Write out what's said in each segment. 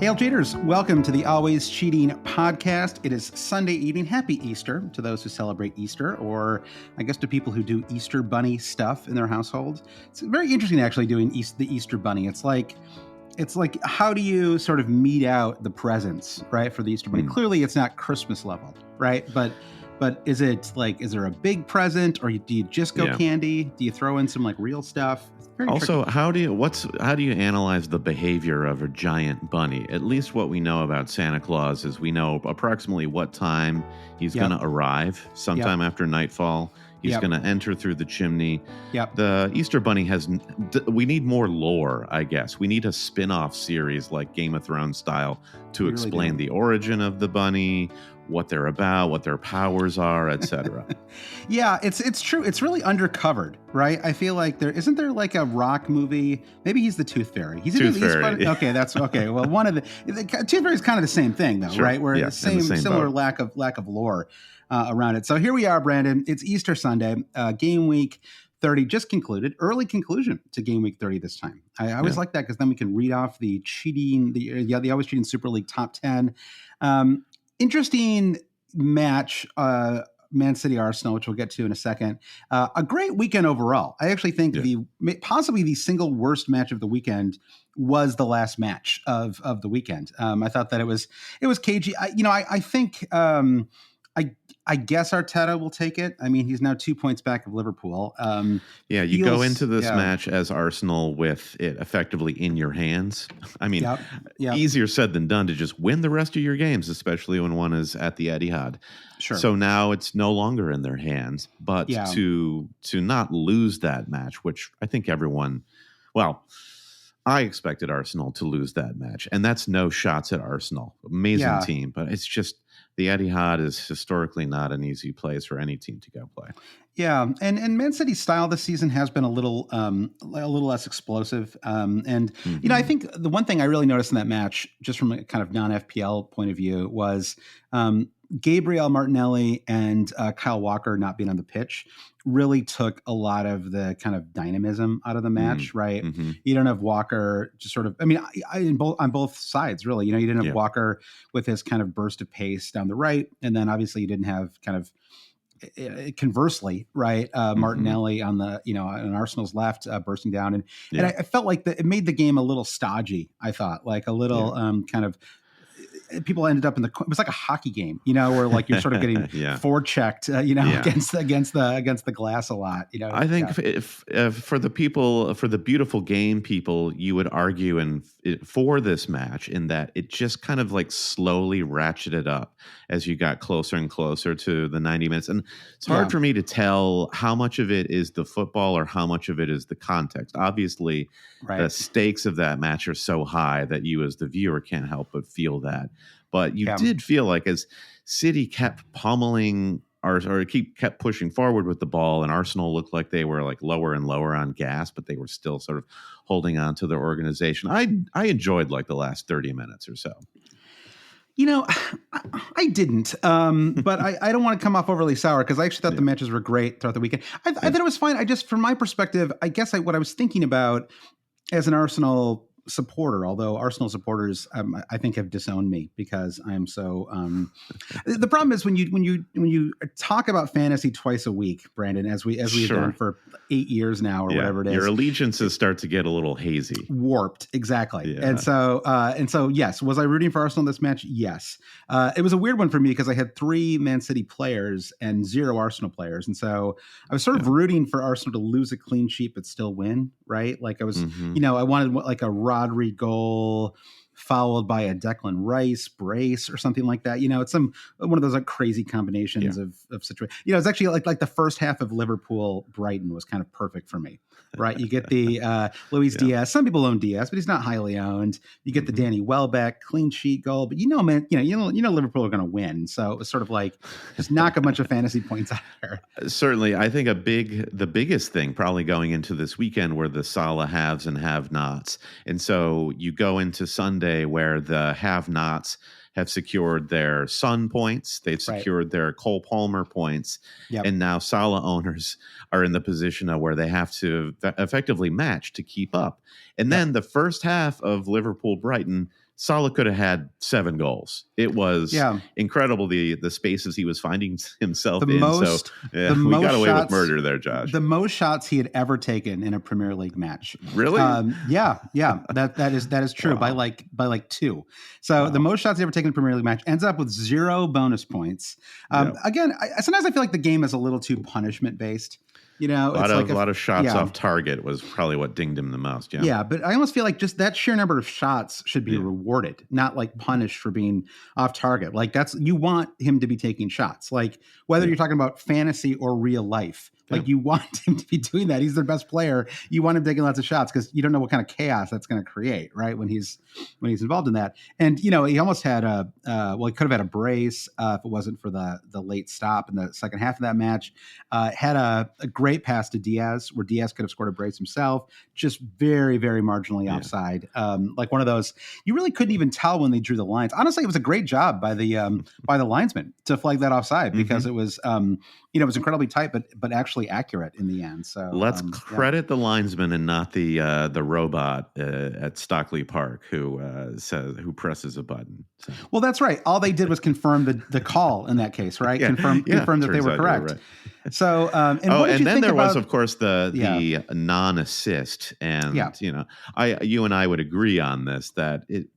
Hail cheaters, welcome to the Always Cheating podcast. It is Sunday evening. Happy Easter to those who celebrate Easter, or I guess to people who do Easter bunny stuff in their household. It's very interesting actually doing the Easter bunny. It's like how do you sort of mete out the presents, right, for the Easter bunny? Clearly it's not Christmas level, right? But is there a big present, or do you just go candy? Do you throw in some like real stuff? Also, how do you analyze the behavior of a giant bunny? At least what we know about Santa Claus is we know approximately what time he's going to arrive, sometime after nightfall. He's going to enter through the chimney. The Easter Bunny we need more lore, I guess. We need a spin-off series like Game of Thrones style to explain the origin of the bunny, what they're about, what their powers are, etc. Yeah, it's true. It's really undercovered, right? I feel like isn't there like a rock movie? Maybe he's the Tooth Fairy. He's Tooth Fairy. Okay, that's okay. Well, one of the Tooth Fairy is kind of the same thing, though, right? Where the same similar lack of lore around it. So here we are, Brandon. It's Easter Sunday. Game week 30 just concluded. Early conclusion to game week 30 this time. I always like that because then we can read off the Always Cheating Super League top 10. Interesting match, Man City Arsenal, which we'll get to in a second. A great weekend overall. I actually think possibly the single worst match of the weekend was the last match of the weekend. I thought that it was cagey. I think I guess Arteta will take it. I mean, he's now 2 points back of Liverpool. You go into this match as Arsenal with it effectively in your hands. I mean, easier said than done to just win the rest of your games, especially when one is at the Etihad. Sure. So now it's no longer in their hands, but to not lose that match, which I think I expected Arsenal to lose that match, and that's no shots at Arsenal. Amazing team, but it's just the Etihad is historically not an easy place for any team to go play. Yeah, and Man City's style this season has been a little less explosive. I think the one thing I really noticed in that match, just from a kind of non-FPL point of view, was Gabriel Martinelli and Kyle Walker not being on the pitch really took a lot of the kind of dynamism out of the match, right? Mm-hmm. You don't have Walker just sort of, on both sides, really. You didn't have Walker with his kind of burst of pace down the right, and then obviously you didn't have kind of conversely, right? Martinelli on the, on Arsenal's left, bursting down. And I felt like it made the game a little stodgy, I thought, like a little kind of, people ended up it was like a hockey game, where like you're sort of getting forechecked, against the glass a lot. I think if for the beautiful game people, you would argue for this match in that it just kind of like slowly ratcheted up as you got closer and closer to the 90 minutes. And it's hard for me to tell how much of it is the football or how much of it is the context. Obviously, the stakes of that match are so high that you as the viewer can't help but feel that. But you did feel like as City kept pummeling kept pushing forward with the ball, and Arsenal looked like they were like lower and lower on gas, but they were still sort of holding on to their organization. I enjoyed like the last 30 minutes or so. I didn't, but I don't want to come off overly sour because I actually thought the matches were great throughout the weekend. I thought it was fine. From my perspective, I guess what I was thinking about as an Arsenal supporter, although Arsenal supporters, I think, have disowned me because I'm so. The problem is when you talk about fantasy twice a week, Brandon, as we've done for 8 years now or whatever it is, your allegiances start to get a little hazy, warped, exactly. Yeah. And so yes, was I rooting for Arsenal in this match? Yes. It was a weird one for me because I had 3 Man City players and 0 Arsenal players, and so I was sort of rooting for Arsenal to lose a clean sheet but still win, right? Like I was, I wanted like a Rodri goal followed by a Declan Rice brace or something like that. It's one of those like crazy combinations of situations. It's actually like the first half of Liverpool Brighton was kind of perfect for me, right? You get the Luis Diaz. Some people own Diaz, but he's not highly owned. You get the Danny Welbeck clean sheet goal, but man, Liverpool are going to win. So it was sort of like just knock a bunch of fantasy points out there. Certainly, I think the biggest thing probably going into this weekend were the Salah haves and have-nots, and so you go into Sunday where the have-nots have secured their Son points, they've secured their Cole Palmer points, and now Salah owners are in the position of where they have to effectively match to keep up. And then the first half of Liverpool Brighton Salah could have had 7 goals. It was incredible the spaces he was finding himself in. We got away with murder there, Josh. The most shots he had ever taken in a Premier League match. Really? That is true. Wow. by like 2. So the most shots he ever taken in a Premier League match, ends up with 0 bonus points. Again, sometimes I feel like the game is a little too punishment based. You know, a lot of shots off target was probably what dinged him the most. Yeah, but I almost feel like just that sheer number of shots should be rewarded, not like punished for being off target. Like you want him to be taking shots, like whether you're talking about fantasy or real life. Like you want him to be doing that. He's their best player. You want him taking lots of shots because you don't know what kind of chaos that's going to create, right? When he's involved in that. And he almost had he could have had a brace if it wasn't for the late stop in the second half of that match. Had a great pass to Diaz where Diaz could have scored a brace himself, just very, very marginally offside. Like one of those you really couldn't even tell when they drew the lines. Honestly, it was a great job by the linesman to flag that offside because it was it was incredibly tight, but actually accurate in the end. So let's credit the linesman and not the robot at Stockley Park who presses a button. So. Well, that's right. All they did was confirm the call in that case, right? Confirm that they were correct. Right. So and then there was, of course, the non-assist, and you and I would agree on this that it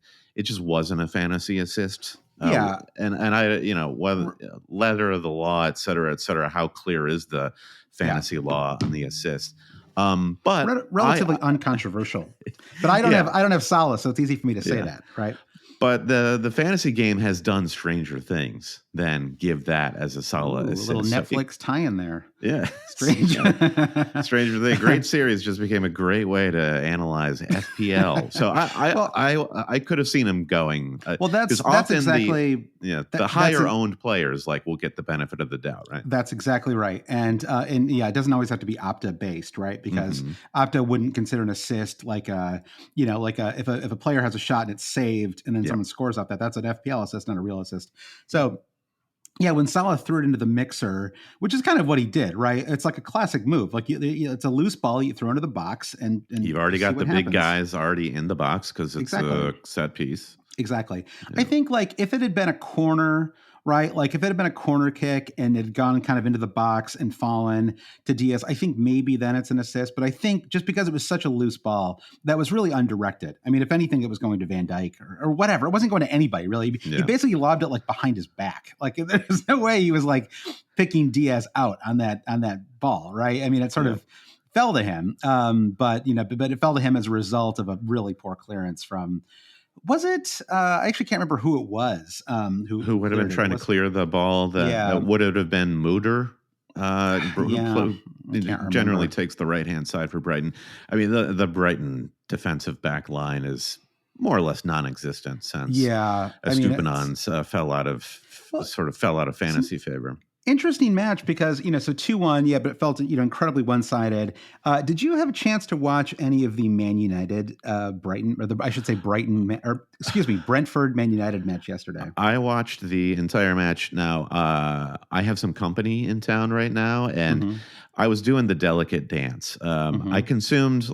just wasn't a fantasy assist. And I, whether letter of the law, et cetera, how clear is the fantasy law on the assist? But relatively uncontroversial. But I don't have Salah, so it's easy for me to say that, right? But the fantasy game has done stranger things than give that as a Salah assist. A little Netflix tie-in there. Yeah. Stranger thing. Great series just became a great way to analyze FPL. So I could have seen him going. That's exactly the higher owned players will get the benefit of the doubt, right? That's exactly right. And it doesn't always have to be Opta based, right? Because Opta wouldn't consider an assist if a player has a shot and it's saved and then someone scores off that's an FPL assist, not a real assist. So yeah, when Salah threw it into the mixer, which is kind of what he did, right? It's like a classic move. Like it's a loose ball you throw into the box, and you've already got the big guys already in the box because it's a set piece. Exactly. Yeah. I think if it had been a corner, right? Like if it had been a corner kick and it had gone kind of into the box and fallen to Diaz, I think maybe then it's an assist. But I think just because it was such a loose ball, that was really undirected. I mean, if anything, it was going to Van Dijk or whatever. It wasn't going to anybody, really. He basically lobbed it behind his back. There's no way he was picking Diaz out on that ball, right? I mean, it sort of fell to him. But it fell to him as a result of a really poor clearance from. Was it? I actually can't remember who it was. Who would have been trying to clear the ball? That would it have been Muder? Generally takes the right hand side for Brighton. I mean, the Brighton defensive back line is more or less non-existent since Estupiñán's fell out of fantasy favor. Interesting match because, so 2-1, but it felt, incredibly one-sided. Did you have a chance to watch any of the Man United Brentford Man United match yesterday? I watched the entire match. Now, I have some company in town right now, and I was doing the delicate dance. I consumed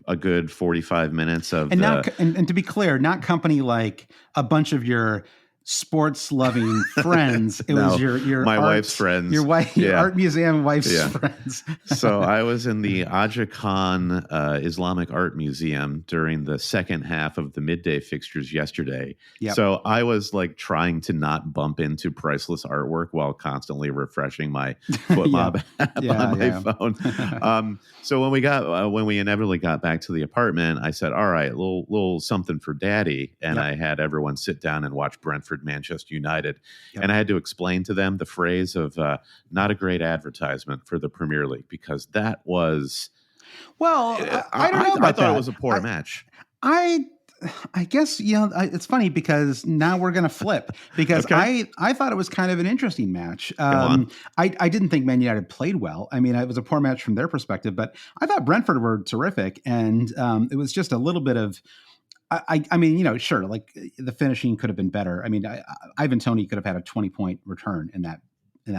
a good 45 minutes of and to be clear, not company like a bunch of your sports loving friends. It was your wife's friends, your art museum wife's friends. So I was in the Aja Khan Islamic Art Museum during the second half of the midday fixtures yesterday. So I was trying to not bump into priceless artwork while constantly refreshing my FootMob app on my phone. So when we inevitably got back to the apartment, I said, all right, little something for daddy. And I had everyone sit down and watch Brentford Manchester United. And I had to explain to them the phrase of not a great advertisement for the Premier League, because that was... Well, I don't know about that. I thought it was a poor match. I guess, it's funny because now we're going to flip because I thought it was kind of an interesting match. I didn't think Man United played well. I mean, it was a poor match from their perspective, but I thought Brentford were terrific. And it was just a little bit of... I mean, sure, the finishing could have been better. I mean, Ivan Toney could have had a 20-point return in that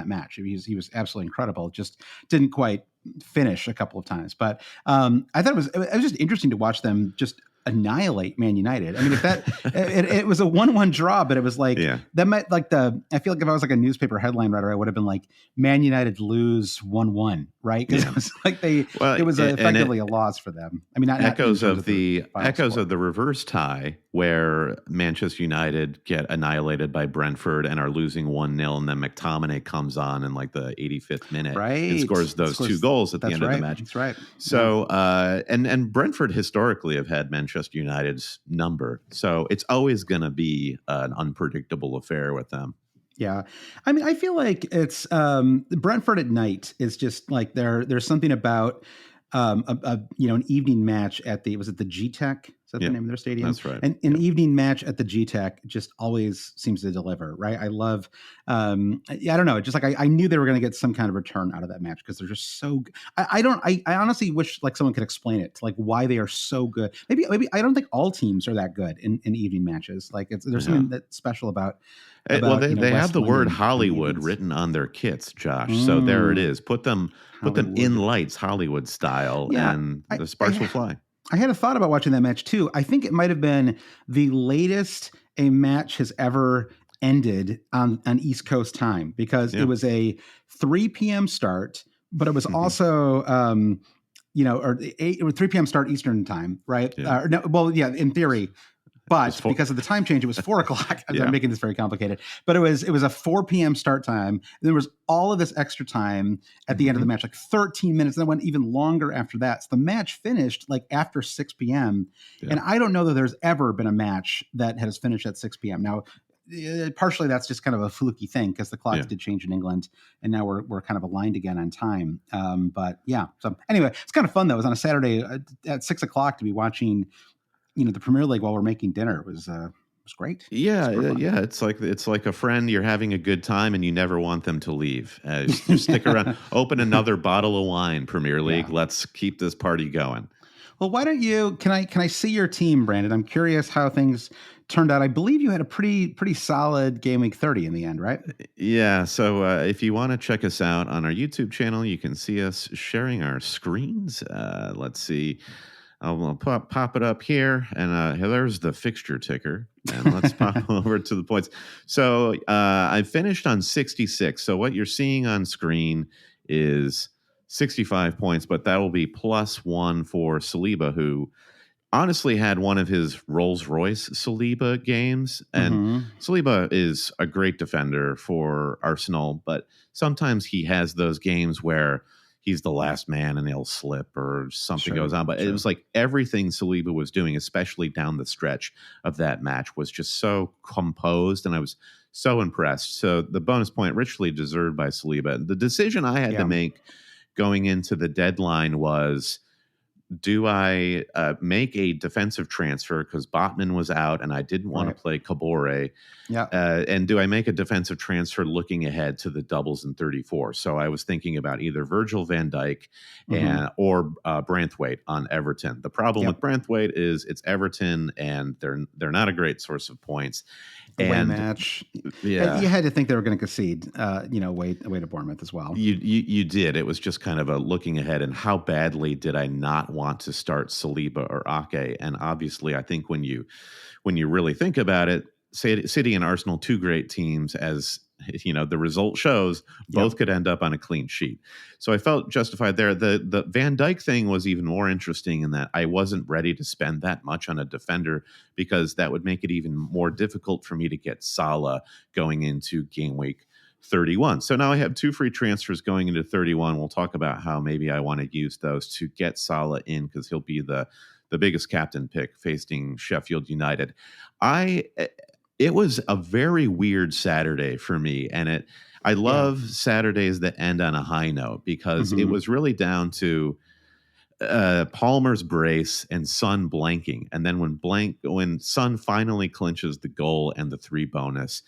match. He was absolutely incredible. Just didn't quite finish a couple of times. But I thought it was just interesting to watch them just annihilate Man United. I mean, if that it was a 1-1 draw, but it was like that might like I feel like if I was like a newspaper headline writer, I would have been like Man United lose 1-1, right? Because it was like it was effectively a loss for them. I mean, not echoes of the score. reverse tie where Manchester United get annihilated by Brentford and are losing 1-0, and then McTominay comes on in like the 85th minute and scores those 2 goals at the end of the match. That's right. So and Brentford historically have had Manchester United's number, so it's always going to be an unpredictable affair with them. Yeah. I mean, I feel like it's Brentford at night is just like there's something about an evening match at the GTEC. Is that the name of their stadium? That's right. And an evening match at the GTEC just always seems to deliver, right? I love, I don't know. Just like I knew they were going to get some kind of return out of that match because they're just so good. I honestly wish like someone could explain it, like why they are so good. Maybe I don't think all teams are that good in evening matches. Like there's something that's special about. They have the word Hollywood written on their kits, Josh. So there it is. Put them in lights, Hollywood style, and the sparks will fly. I had a thought about watching that match too. I think it might have been the latest a match has ever ended on East Coast time because it was a 3 p.m. start, but it was also or 3 p.m. start Eastern time, right? Yeah. In theory. But because of the time change, it was 4 o'clock. I'm making this very complicated. But it was a 4 p.m. start time. There was all of this extra time at the end of the match, like 13 minutes. And then went even longer after that. So the match finished like after 6 p.m. Yeah. And I don't know that there's ever been a match that has finished at 6 p.m. Now, partially that's just kind of a fluky thing because the clocks did change in England, and now we're kind of aligned again on time. But yeah. So anyway, it's kind of fun though. It was on a Saturday at 6 o'clock to be watching the Premier League while we're making dinner. It was great. Yeah. It's like a friend. You're having a good time and you never want them to leave. Just stick around, open another bottle of wine, Premier League. Yeah. Let's keep this party going. Well, why don't you, can I see your team, Brandon? I'm curious how things turned out. I believe you had a pretty solid game week 30 in the end, right? Yeah. So if you want to check us out on our YouTube channel, you can see us sharing our screens. Let's see. I'll pop it up here, and there's the fixture ticker. And let's pop over to the points. So I finished on 66. So what you're seeing on screen is 65 points, but that will be +1 for Saliba, who honestly had one of his Rolls-Royce Saliba games. And Saliba is a great defender for Arsenal, but sometimes he has those games where he's the last man and he'll slip or something goes on. But it was like everything Saliba was doing, especially down the stretch of that match, was just so composed. And I was so impressed. So the bonus point richly deserved by Saliba. The decision I had to make going into the deadline was, do I make a defensive transfer because Botman was out and I didn't want to play Kabore? Yeah. And do I make a defensive transfer looking ahead to the doubles in 34? So I was thinking about either Virgil van Dijk or Branthwaite on Everton. The problem with Branthwaite is it's Everton and they're not a great source of points. Away match. Yeah. You had to think they were going to concede, away to Bournemouth as well. You did. It was just kind of a looking ahead, and how badly did I not want to start Saliba or Ake? And obviously, I think when you really think about it, City and Arsenal, two great teams, as the result shows, both could end up on a clean sheet. So I felt justified there. The Van Dijk thing was even more interesting in that I wasn't ready to spend that much on a defender because that would make it even more difficult for me to get Salah going into game week 31. So now I have 2 free transfers going into 31. We'll talk about how maybe I want to use those to get Salah in because he'll be the biggest captain pick facing Sheffield United. It was a very weird Saturday for me, and I love Saturdays that end on a high note because it was really down to Palmer's brace and Son blanking, and then when Son finally clinches the goal and the 3 bonus,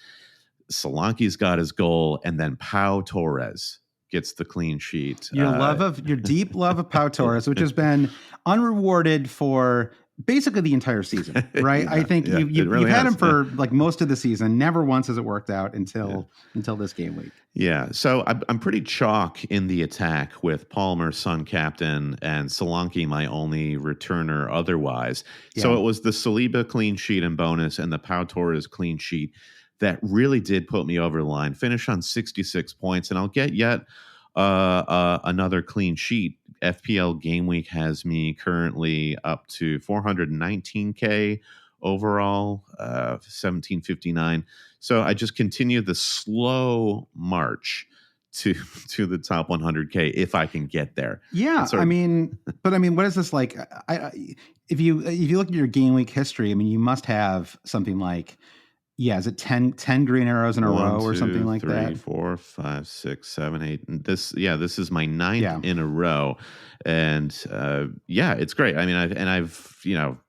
Solanke's got his goal, and then Pau Torres gets the clean sheet. Your deep love of Pau Torres, which has been unrewarded for basically the entire season, right? Yeah, I think yeah, it you've really had him has. Yeah. for like most of the season. Never once has it worked out until this game week. Yeah, so I'm pretty chalk in the attack with Palmer, Sun Captain, and Solanke, my only returner otherwise. So Yeah. it was the Saliba clean sheet and bonus and the Pau Torres clean sheet that really did put me over the line. Finish on 66 points, and I'll get yet another clean sheet. FPL Game Week has me currently up to 419K overall, 1759. So I just continue the slow march to the top 100K if I can get there. Yeah, I mean, what is this like? If you look at your game week history, I mean, you must have something like, yeah, is it 10 green arrows in a row or something like 3, that? 4, 5, 6, 7, 8. And this is my ninth Yeah. in a row, and it's great. I mean, I've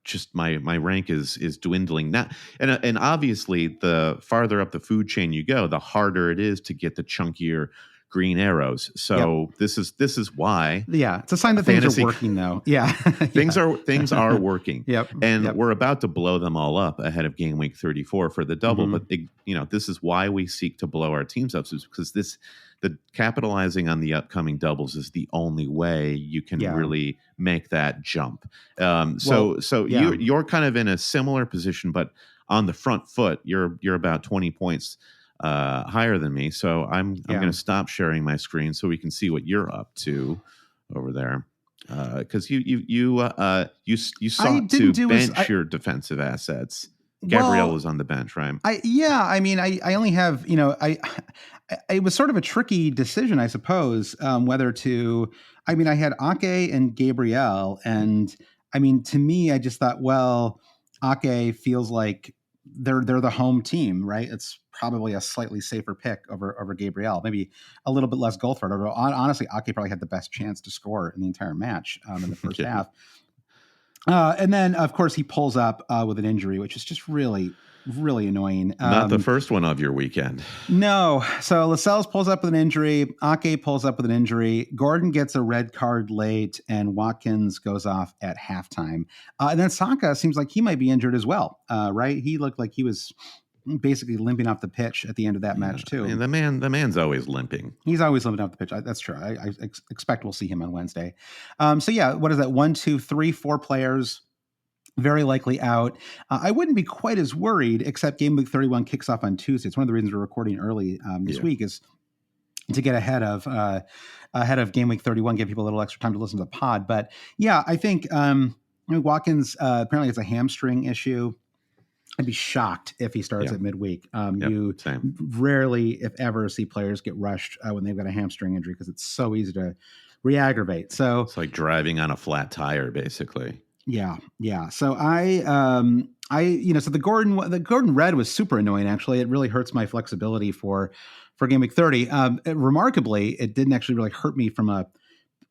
just my rank is dwindling now, and obviously the farther up the food chain you go, the harder it is to get the chunkier green arrows. So this is why. Yeah, it's a sign that things are working, though. Yeah, things are working. Yep, and we're about to blow them all up ahead of game week 34 for the double. Mm-hmm. But this is why we seek to blow our teams up, is because the capitalizing on the upcoming doubles is the only way you can really make that jump. You're kind of in a similar position, but on the front foot. You're about 20 points higher than me, so I'm going to stop sharing my screen so we can see what you're up to over there, because you sought to bench your defensive assets. Gabriel was on the bench, right? I only have, it was sort of a tricky decision, I suppose, whether to. I mean, I had Ake and Gabriel, and I mean, to me, I just thought, well, Ake feels like they're the home team, right? It's probably a slightly safer pick over Gabriel, maybe a little bit less goal threat. Although honestly, Ake probably had the best chance to score in the entire match in the first half. And then, of course, he pulls up with an injury, which is just really, really annoying. Not the first one of your weekend. No. So Lascelles pulls up with an injury. Ake pulls up with an injury. Gordon gets a red card late, and Watkins goes off at halftime. And then Saka seems like he might be injured as well, right? He looked like he was basically limping off the pitch at the end of that match too. I mean, the man's always limping. He's always limping off the pitch. That's true. I expect we'll see him on Wednesday. So yeah, what is that? 1, 2, 3, 4 players very likely out. I wouldn't be quite as worried, except game week 31 kicks off on Tuesday. It's one of the reasons we're recording early this week is to get ahead of game week 31, give people a little extra time to listen to the pod. But yeah, I think Watkins apparently it's a hamstring issue. I'd be shocked if he starts at midweek. You rarely, if ever, see players get rushed when they've got a hamstring injury because it's so easy to re-aggravate. So it's like driving on a flat tire, basically. Yeah. So so the Gordon red was super annoying. Actually, it really hurts my flexibility for game week 30. Remarkably, it didn't actually really hurt me from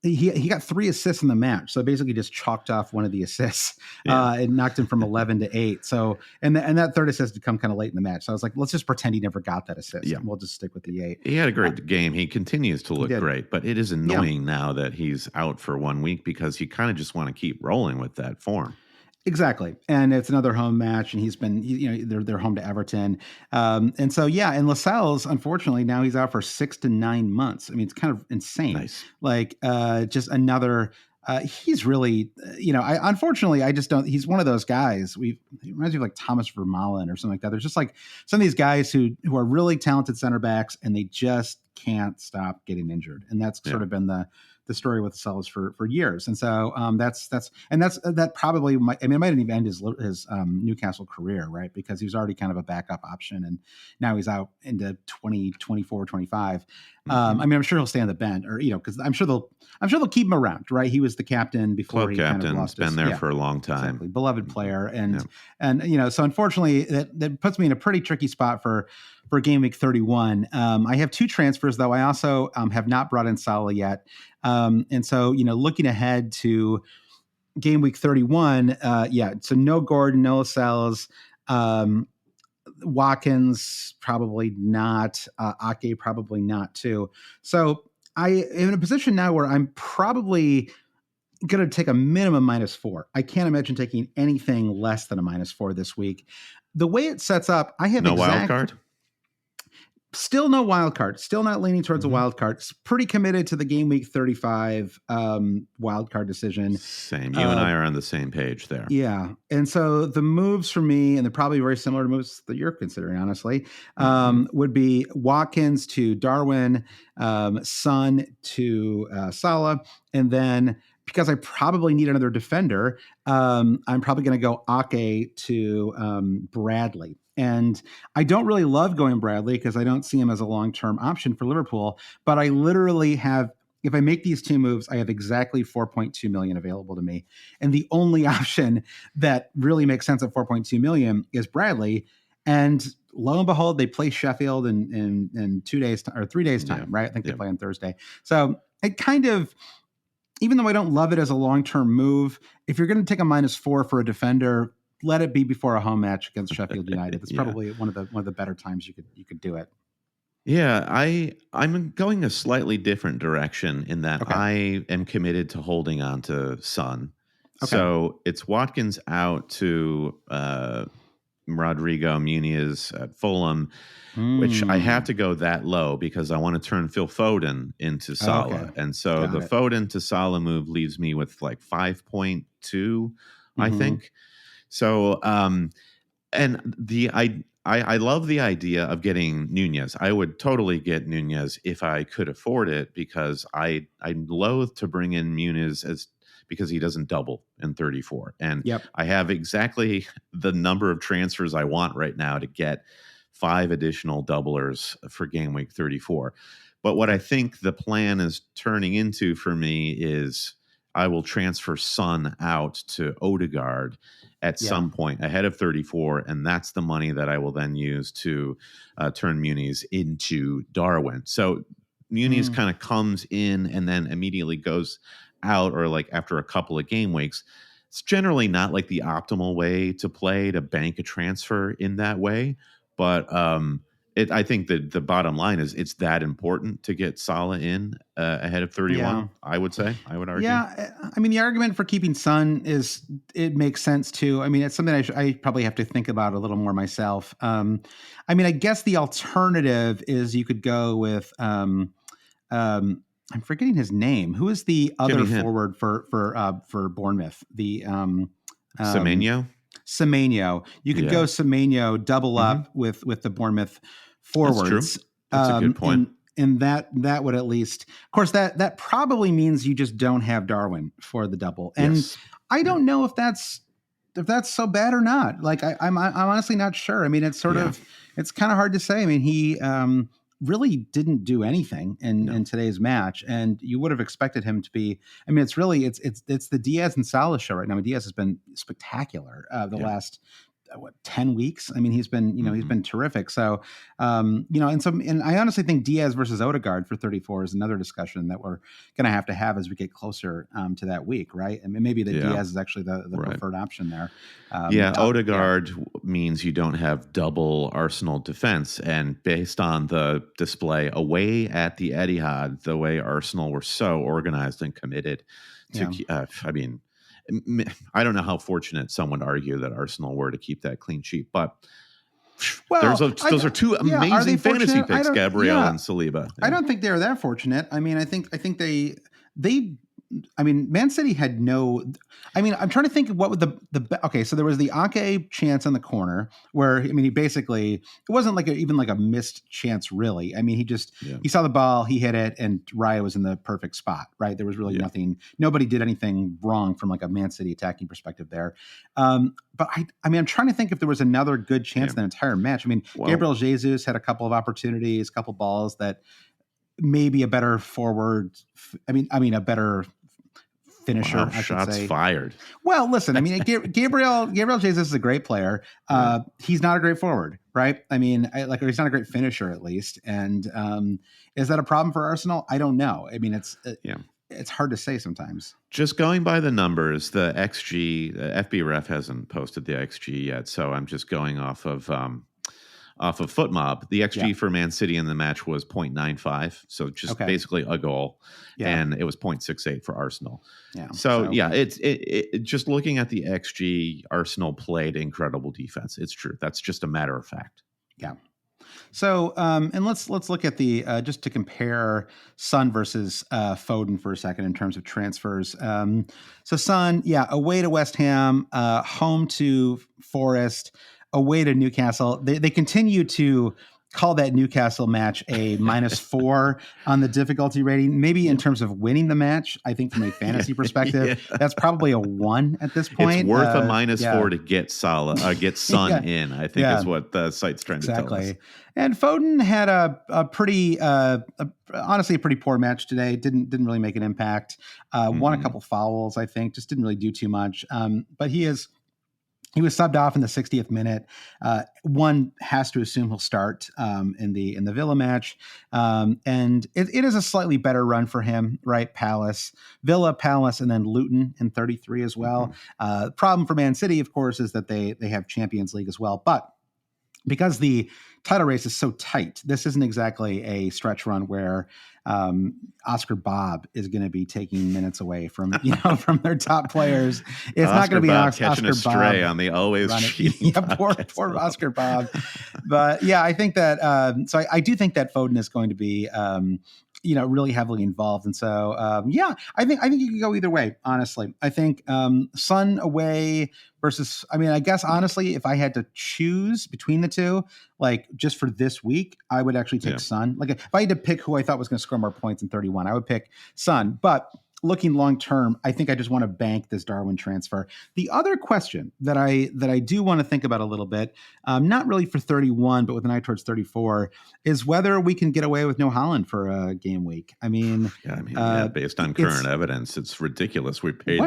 he got 3 assists in the match. So basically just chalked off one of the assists and knocked him from 11 to 8. So, and that third assist had come kind of late in the match. So I was like, let's just pretend he never got that assist. Yeah. And we'll just stick with the 8. He had a great game. He continues to look great, but it is annoying now that he's out for 1 week because you kind of just want to keep rolling with that form. Exactly. And it's another home match, and he's been, they're home to Everton. And so, and Lascelles, unfortunately, now he's out for 6 to 9 months. I mean, it's kind of insane. Nice. Like, just another, he's really, unfortunately, I just don't, he's one of those guys. He reminds me of like Thomas Vermaelen or something like that. There's just like some of these guys who are really talented center backs, and they just can't stop getting injured. And that's sort of been the story with Salah for years. And so that probably might, it might even end his Newcastle career, right? Because he was already kind of a backup option, and now he's out into 2024, 25. I mean, I'm sure he'll stay on the bench, or because I'm sure they'll keep him around, right? He was the captain before. Club captain, has been there for a long time. Exactly. Beloved player, and so unfortunately that puts me in a pretty tricky spot for game week 31. I have 2 transfers though. I also have not brought in Salah yet. And so, looking ahead to game week 31, so no Gordon, no Lascelles, Watkins, probably not, Ake, probably not too. So I am in a position now where I'm probably going to take a minimum -4. I can't imagine taking anything less than a -4 this week. The way it sets up, I have No wild card? Still no wild card. Still not leaning towards a wild card. Pretty committed to the game week 35 wild card decision. Same. You and I are on the same page there. Yeah. And so the moves for me, and they're probably very similar to moves that you're considering, honestly, would be Watkins to Darwin, Son to Salah, and then because I probably need another defender, I'm probably going to go Ake to Bradley. And I don't really love going Bradley because I don't see him as a long-term option for Liverpool, but I literally have, if I make these two moves, I have exactly 4.2 million available to me. And the only option that really makes sense at 4.2 million is Bradley. And lo and behold, they play Sheffield in 2 days or 3 days time, right? I think they play on Thursday. So it kind of, even though I don't love it as a long-term move, if you're going to take a -4 for a defender, let it be before a home match against Sheffield United. That's probably one of the better times you could do it. Yeah, I'm going a slightly different direction in that I am committed to holding on to Son. Okay. So it's Watkins out to Rodrigo Muniz at Fulham, which I have to go that low because I want to turn Phil Foden into Salah. And so the Foden to Salah move leaves me with like 5.2, I think. So, and I love the idea of getting Nunez. I would totally get Nunez if I could afford it because I'm loath to bring in Muniz because he doesn't double in 34. And I have exactly the number of transfers I want right now to get 5 additional doublers for game week 34. But what I think the plan is turning into for me is I will transfer Son out to Odegaard at some point ahead of 34, and that's the money that I will then use to turn Muniz into Darwin. So Muniz kind of comes in and then immediately goes out, or like after a couple of game weeks. It's generally not like the optimal way to play, to bank a transfer in that way, but I think that the bottom line is it's that important to get Salah in ahead of 31, I would say. I would argue. Yeah, I mean, the argument for keeping Son is it makes sense too. I mean, it's something I probably have to think about a little more myself. I mean, I guess the alternative is you could go with I'm forgetting his name. Who is the other forward for Bournemouth? The Semenyo? Semenyo. You could go Semenyo, double up with the Bournemouth forwards. That's true. That's a good point. And that would at least, of course, that probably means you just don't have Darwin for the double. And I don't know if that's so bad or not. Like I'm honestly not sure. I mean, it's sort of, it's kind of hard to say. I mean, he really didn't do anything in today's match, and you would have expected him to be. I mean, it's the Diaz and Salah show right now. I mean, Diaz has been spectacular the last 10 weeks. I mean, he's been, he's been terrific. So, and I honestly think Diaz versus Odegaard for 34 is another discussion that we're going to have as we get closer to that week. Right. I mean, maybe Diaz is actually the preferred option there. Odegaard means you don't have double Arsenal defense. And based on the display away at the Etihad, the way Arsenal were so organized and committed to, I don't know how fortunate someone would argue that Arsenal were to keep that clean sheet, but those are two amazing fantasy picks, Gabriel and Saliba. I don't think they're that fortunate. I mean, I think they Man City had no. I mean, I'm trying to think of what would okay. So there was the Ake chance on the corner where he basically, it wasn't even like a missed chance really. I mean, he saw the ball, he hit it, and Raya was in the perfect spot. Right, there was really nothing. Nobody did anything wrong from like a Man City attacking perspective there. But I'm trying to think if there was another good chance in the entire match. I mean, Gabriel Jesus had a couple of opportunities, a couple balls that maybe a better forward. I mean a better finisher. Wow, shots fired. Well, listen, I mean, Gabriel Jesus is a great player. He's not a great forward, right? I mean, he's not a great finisher at least. And is that a problem for Arsenal? I don't know. I mean, it's hard to say sometimes. Just going by the numbers, the XG, FB Ref hasn't posted the XG yet, so I'm just going off of off of FootMob. The XG Yeah. for Man City in the match was 0.95, so just basically a goal, and it was 0.68 for Arsenal. Yeah. So yeah, it's just looking at the XG, Arsenal played incredible defense. It's true. That's just a matter of fact. Yeah. So, and let's look at the just to compare Son versus Foden for a second in terms of transfers. So Son, away to West Ham, home to Forest, away to Newcastle. They continue to call that Newcastle match a -4 on the difficulty rating. Maybe in terms of winning the match, I think from a fantasy perspective, that's probably a 1 at this point. It's worth a -4 to get Salah, get Son in, I think is what the site's trying to tell us. And Foden had a pretty, honestly, a pretty poor match today. Didn't really make an impact. Won a couple fouls, I think. Just didn't really do too much. But he was subbed off in the 60th minute. One has to assume he'll start in the Villa match. And it is a slightly better run for him, right? Villa, Palace, and then Luton in 33 as well. Problem for Man City, of course, is that they have Champions League as well. But because the title race is so tight, this isn't exactly a stretch run where Oscar Bob is going to be taking minutes away from from their top players. It's not going to be catching Oscar a stray Bob on the always cheating. Poor Oscar Bob. But I think that so I do think that Foden is going to be really heavily involved. And so, I think you could go either way, honestly. I think Son away versus, I guess, honestly, if I had to choose between the two, like just for this week, I would actually take Son. Like if I had to pick who I thought was going to score more points in 31, I would pick Son. But looking long term, I think I just want to bank this Darwin transfer. The other question that I do want to think about a little bit, not really for 31, but with an eye towards 34, is whether we can get away with no Holland for a game week. Based on current evidence, it's ridiculous. We paid.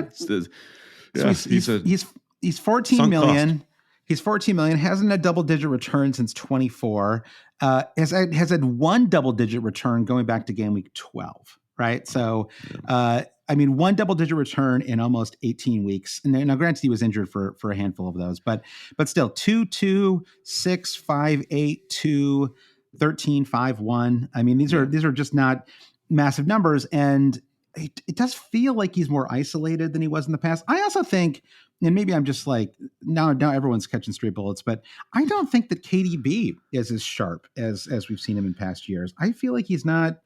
He's 14 million. Cost. He's 14 million. Hasn't a double-digit return since 24. Has had one double-digit return going back to game week 12. Right. So, one double-digit return in almost 18 weeks. And now, granted, he was injured for a handful of those, but still 2-2, 6, 5-8, 2, 13, 5-1. These are just not massive numbers, and it does feel like he's more isolated than he was in the past. I also think, and maybe I'm just like now everyone's catching straight bullets, but I don't think that KDB is as sharp as we've seen him in past years. I feel like he's not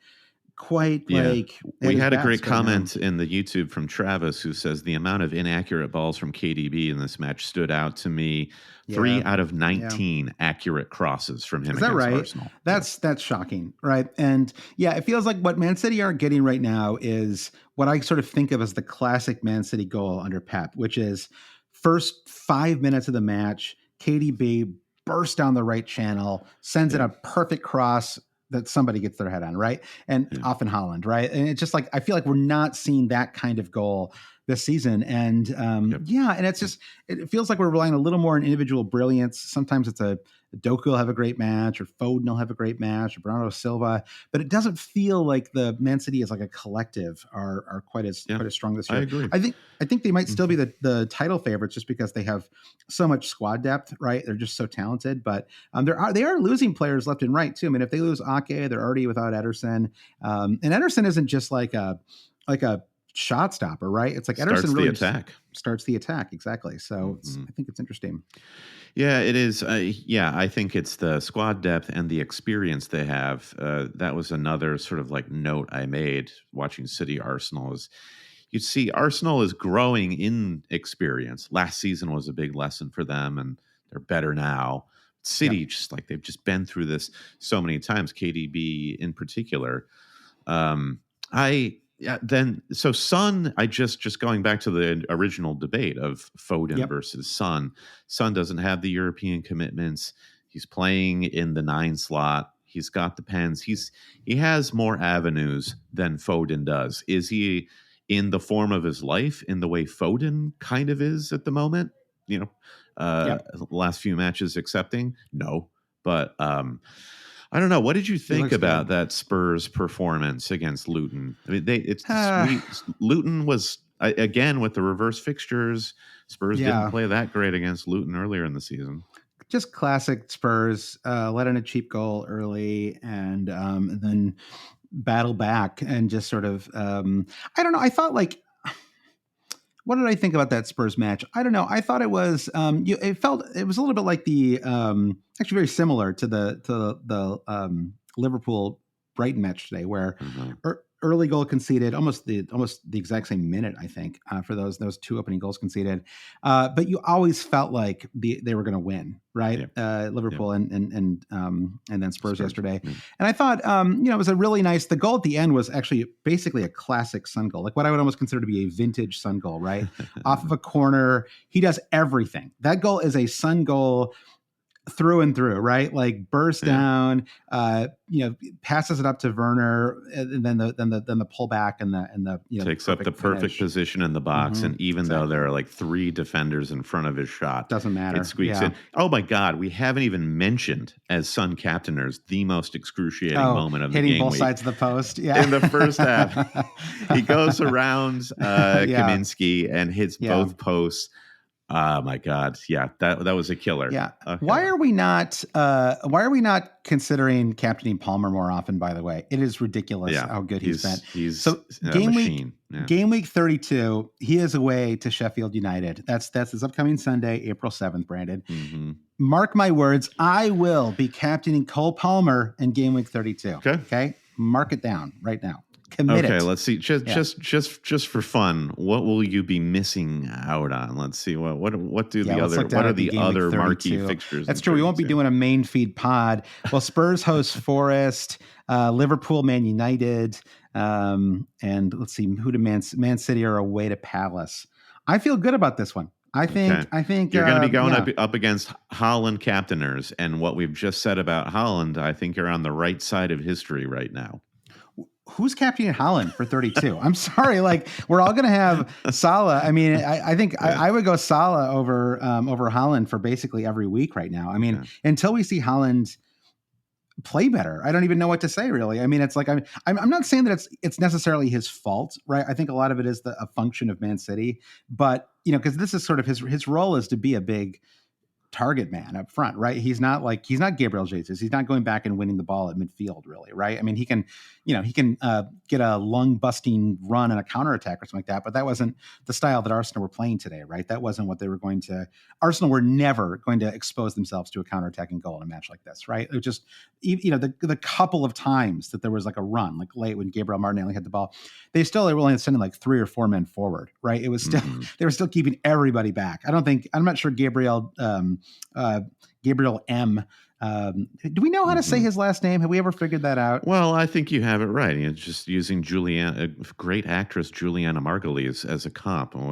quite like we had a great comment in the YouTube from Travis, who says the amount of inaccurate balls from KDB in this match stood out to me. 3 out of 19 accurate crosses from him against Arsenal. That's shocking, right? And it feels like what Man City are getting right now is what I sort of think of as the classic Man City goal under Pep, which is first 5 minutes of the match, KDB bursts down the right channel, sends in a perfect cross that somebody gets their head on, right? And often Holland, right? And it's just like, I feel like we're not seeing that kind of goal this season. And and it's just, it feels like we're relying a little more on individual brilliance. Sometimes it's Doku will have a great match, or Foden will have a great match, or Bernardo Silva, but it doesn't feel like the Man City as like a collective are quite as strong this year. I agree. I think they might still be the title favorites just because they have so much squad depth, right? They're just so talented, but they are losing players left and right too. If they lose Ake, they're already without Ederson, and Ederson isn't just like a shot stopper, right? It's like Ederson really starts the attack. Exactly. So I think it's interesting. Yeah, it is. I think it's the squad depth and the experience they have. That was another sort of like note I made watching City Arsenal is you see Arsenal is growing in experience. Last season was a big lesson for them, and they're better now. City, just like they've just been through this so many times, KDB in particular. So Son, I just going back to the original debate of Foden versus Son. Son doesn't have the European commitments. He's playing in the 9 slot. He's got the pens. He has more avenues than Foden does. Is he in the form of his life in the way Foden kind of is at the moment? Last few matches accepting? No. But I don't know. What did you think about that Spurs performance against Luton? Luton was, again, with the reverse fixtures, Spurs didn't play that great against Luton earlier in the season. just classic Spurs. Let in a cheap goal early, and then battle back and just sort of. I don't know. I thought like. What did I think about that Spurs match? I don't know. I thought it was it was a little bit like the actually very similar to the Liverpool Brighton match today, where early goal conceded, almost the exact same minute, I think, for those two opening goals conceded. But you always felt like they were going to win, right? Liverpool and then Spurs yesterday. Yeah. And I thought, it was a really nice. The goal at the end was actually basically a classic Sun goal, like what I would almost consider to be a vintage Sun goal, right? Off of a corner, he does everything. That goal is a Sun goal through and through, right? Like burst down, passes it up to Werner, and then the pullback and the takes up the perfect position in the box, and even though there are like 3 defenders in front of his shot, doesn't matter. It squeaks in. Oh my God, we haven't even mentioned as Sun captainers the most excruciating moment of the game. Hitting both sides of the post. Yeah, in the first half, he goes around Kaminsky and hits both posts. Oh my God. Yeah, that was a killer. Yeah. Okay. Why are we not considering captaining Palmer more often, by the way? It is ridiculous how good he's been. He's game week 32, he is away to Sheffield United. That's this upcoming Sunday, April 7th, Brandon. Mm-hmm. Mark my words, I will be captaining Cole Palmer in game week 32. Okay? Mark it down right now. Commit okay, it. Let's see. Just for fun, what will you be missing out on? Let's see. What are the other marquee fixtures? That's true. We won't be doing a main feed pod. Well, Spurs host Forest, Liverpool, Man United, and let's see who to Man City are away to Palace. I feel good about this one. I think you're going to be going up against Haaland captainers, and what we've just said about Haaland, I think you're on the right side of history right now. Who's captaining Haaland for 32? I'm sorry, like we're all going to have Salah. I mean, I think I would go Salah over Haaland for basically every week right now. I mean, until we see Haaland play better, I don't even know what to say really. I mean, it's like I'm not saying that it's necessarily his fault, right? I think a lot of it is a function of Man City, but because this is sort of his role is to be a big target man up front, right? He's not Gabriel Jesus. He's not going back and winning the ball at midfield, really, right? I mean, he can get a lung busting run and a counterattack or something like that, but that wasn't the style that Arsenal were playing today, right? That wasn't what they were going to. Arsenal were never going to expose themselves to a counterattacking goal in a match like this, right? It was just, the couple of times that there was like a run, like late when Gabriel Martinelli had the ball, they still were only sending like 3 or 4 men forward, right? It was still they were still keeping everybody back. I'm not sure Gabriel M. Do we know how to say his last name? Have we ever figured that out? Well, I think you have it right. It's just using great actress Juliana Margulies as a comp. That's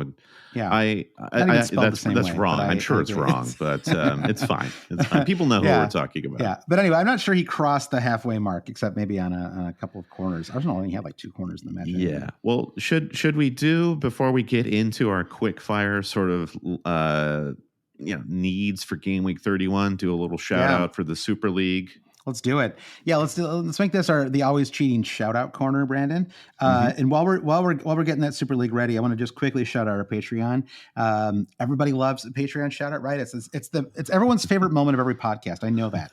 wrong. I'm sure it's wrong, but it's fine. It's fine. People know who we're talking about. Yeah, but anyway, I'm not sure he crossed the halfway mark, except maybe on a couple of corners. Arsenal only had like 2 corners in the match. Yeah. Anyway. Well, should we do before we get into our quick fire sort of needs for game week 31, do a little shout out for the Super League? Let's do it. Yeah, let's make this the always cheating shout out corner, Brandon. And while we're getting that Super League ready, I want to just quickly shout out our Patreon. Everybody loves a Patreon shout out, right? It's everyone's favorite moment of every podcast. I know that.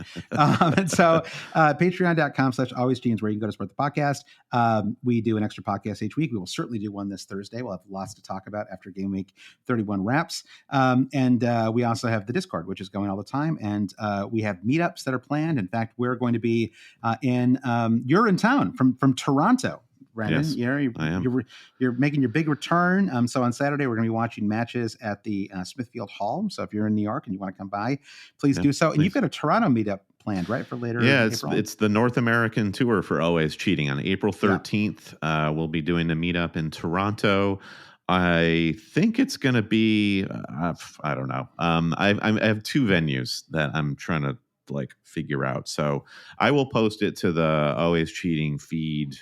And so patreon.com/always cheating is where you can go to support the podcast. We do an extra podcast each week. We will certainly do one this Thursday. We'll have lots to talk about after game week 31 wraps. And we also have the Discord, which is going all the time. And we have meetups that are planned. In fact, we're going to be you're in town from Toronto, Brandon. Yes, I am. You're making your big return. So on Saturday, we're going to be watching matches at the Smithfield Hall. So if you're in New York and you want to come by, please do so. And you've got a Toronto meetup planned, right, for later? Yeah, it's the North American tour for Always Cheating on April 13th. We'll be doing a meetup in Toronto. I think it's going to be, I don't know. I have 2 venues that I'm trying to figure out. So I will post it to the Always Cheating feed.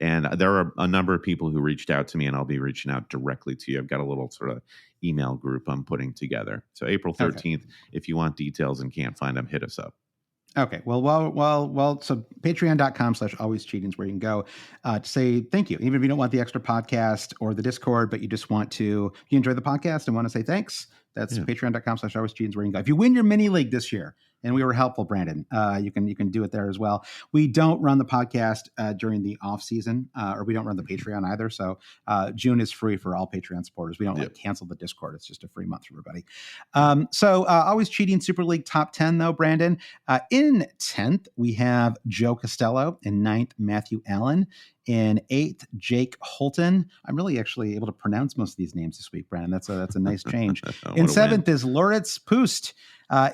And there are a number of people who reached out to me, and I'll be reaching out directly to you. I've got a little sort of email group I'm putting together. So April 13th, if you want details and can't find them, hit us up. Okay. Well, so patreon.com/always cheating is where you can go to say thank you. Even if you don't want the extra podcast or the Discord, but you just want to, you enjoy the podcast and want to say thanks, That's patreon.com/always cheating. If you win your mini league this year, and we were helpful, Brandon, you can do it there as well. We don't run the podcast during the off season, or we don't run the Patreon either. So June is free for all Patreon supporters. We don't cancel the Discord. It's just a free month for everybody. So always cheating Super League top 10 though, Brandon. In 10th, we have Joe Costello. In 9th, Matthew Allen. In 8th, Jake Holton. I'm really actually able to pronounce most of these names this week, Brandon. That's a nice change. In 7th is Loritz Pust.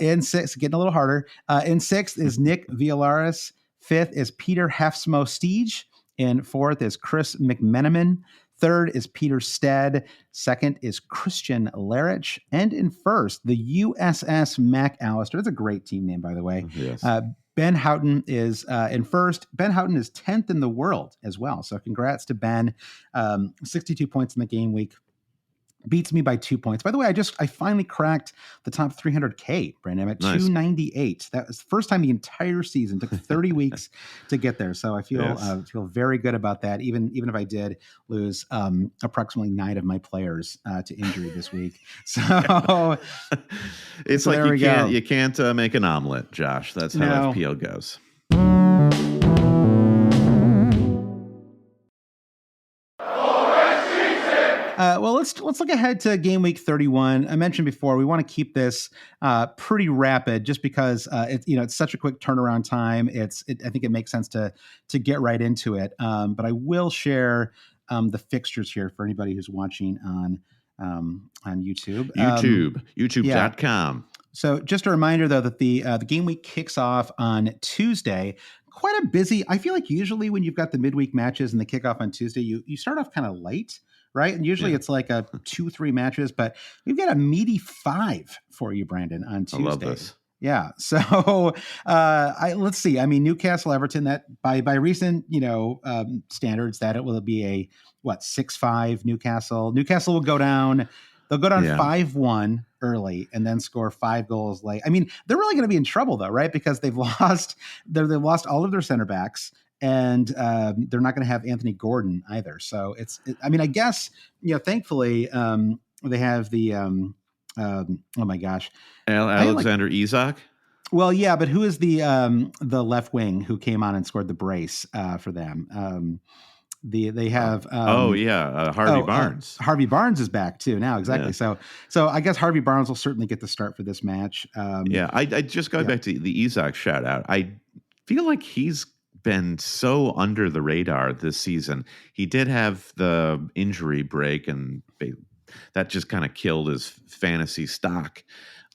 In 6th, getting a little harder. In 6th is Nick Villaris. 5th is Peter Hefsmo Steege. In 4th is Chris McMenamin. 3rd is Peter Stead. 2nd is Christian Larich. And in 1st, the USS MacAllister. That's a great team name, by the way. Yes. Ben Houghton is in 1st. Ben Houghton is 10th in the world as well. So congrats to Ben. 62 points in the game week. Beats me by 2 points. By the way, I finally cracked the top 300K, Brandon. I'm at 298. That was the first time the entire season. Took 30 weeks to get there. So I feel feel very good about that, even if I did lose approximately 9 of my players to injury this week. So it's so like you can't make an omelet, Josh. That's how FPL goes. Well, let's look ahead to game week 31. I mentioned before we want to keep this pretty rapid, just because it's such a quick turnaround time. I think it makes sense to get right into it. But I will share the fixtures here for anybody who's watching on YouTube. YouTube.com. So just a reminder, though, that the game week kicks off on Tuesday. Quite a busy. I feel like usually when you've got the midweek matches and the kickoff on Tuesday, you start off kind of late. Right. And usually it's like a 2-3 matches, but we've got a meaty 5 for you, Brandon, on Tuesday. I love this. Yeah. So let's see. I mean, Newcastle, Everton, that by recent, standards, that it will be a 6-5 Newcastle. Newcastle will go down. They'll go down 5-1 early and then score 5 goals late. I mean, they're really going to be in trouble though, right? Because they've lost all of their center backs. And they're not going to have Anthony Gordon either. So I guess, thankfully they have the, oh my gosh. Alexander Isak? Well, yeah, but who is the left wing who came on and scored the brace for them? They have Harvey Barnes. Harvey Barnes is back too now. Exactly. Yeah. So I guess Harvey Barnes will certainly get the start for this match. I just got back to the Isak shout out. I feel like he's been so under the radar this season. He did have the injury break, and that just kind of killed his fantasy stock.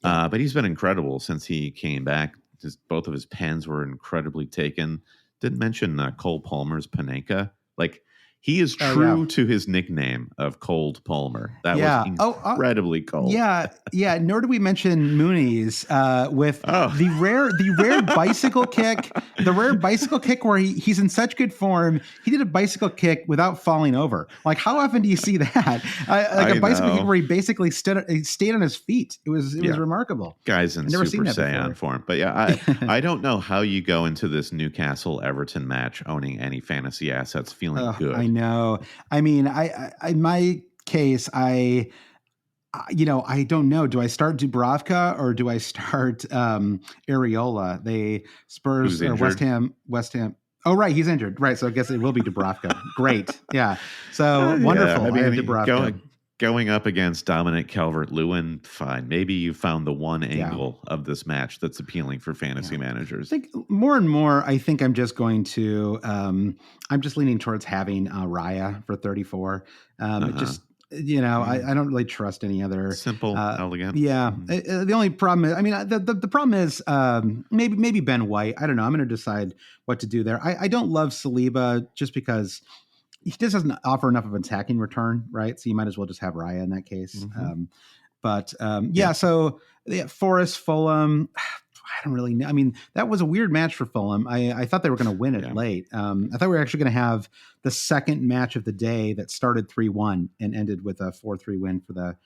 But he's been incredible since he came back. Both of his pens were incredibly taken. Didn't mention Cole Palmer's Panenka. Like, he is true to his nickname of Cold Palmer. That was incredibly cold. Yeah. Nor did we mention Mooney's with the rare bicycle kick. The rare bicycle kick where he's in such good form. He did a bicycle kick without falling over. Like, how often do you see that? A bicycle kick where he basically stayed on his feet. It was remarkable. Guys in Super Saiyan form. But I don't know how you go into this Newcastle Everton match owning any fantasy assets feeling good. No, I mean, I in my case, I don't know. Do I start Dubravka or do I start Areola? Spurs or West Ham. Oh, right, he's injured. Right, so I guess it will be Dubravka. Great, yeah. So wonderful. I have Dubravka. Going up against Dominic Calvert-Lewin, fine. Maybe you found the one angle of this match that's appealing for fantasy managers. I think more and more, I think I'm just going to, I'm just leaning towards having Raya for 34. It just, I don't really trust any other. Simple, elegant. Yeah. The only problem is, the problem is maybe Ben White. I don't know. I'm going to decide what to do there. I don't love Saliba just because he just doesn't offer enough of an attacking return, right? So you might as well just have Raya in that case. Mm-hmm. So Forest, Fulham, I don't really know. I mean, that was a weird match for Fulham. I thought they were going to win it late. I thought we were actually going to have the second match of the day that started 3-1 and ended with a 4-3 win for the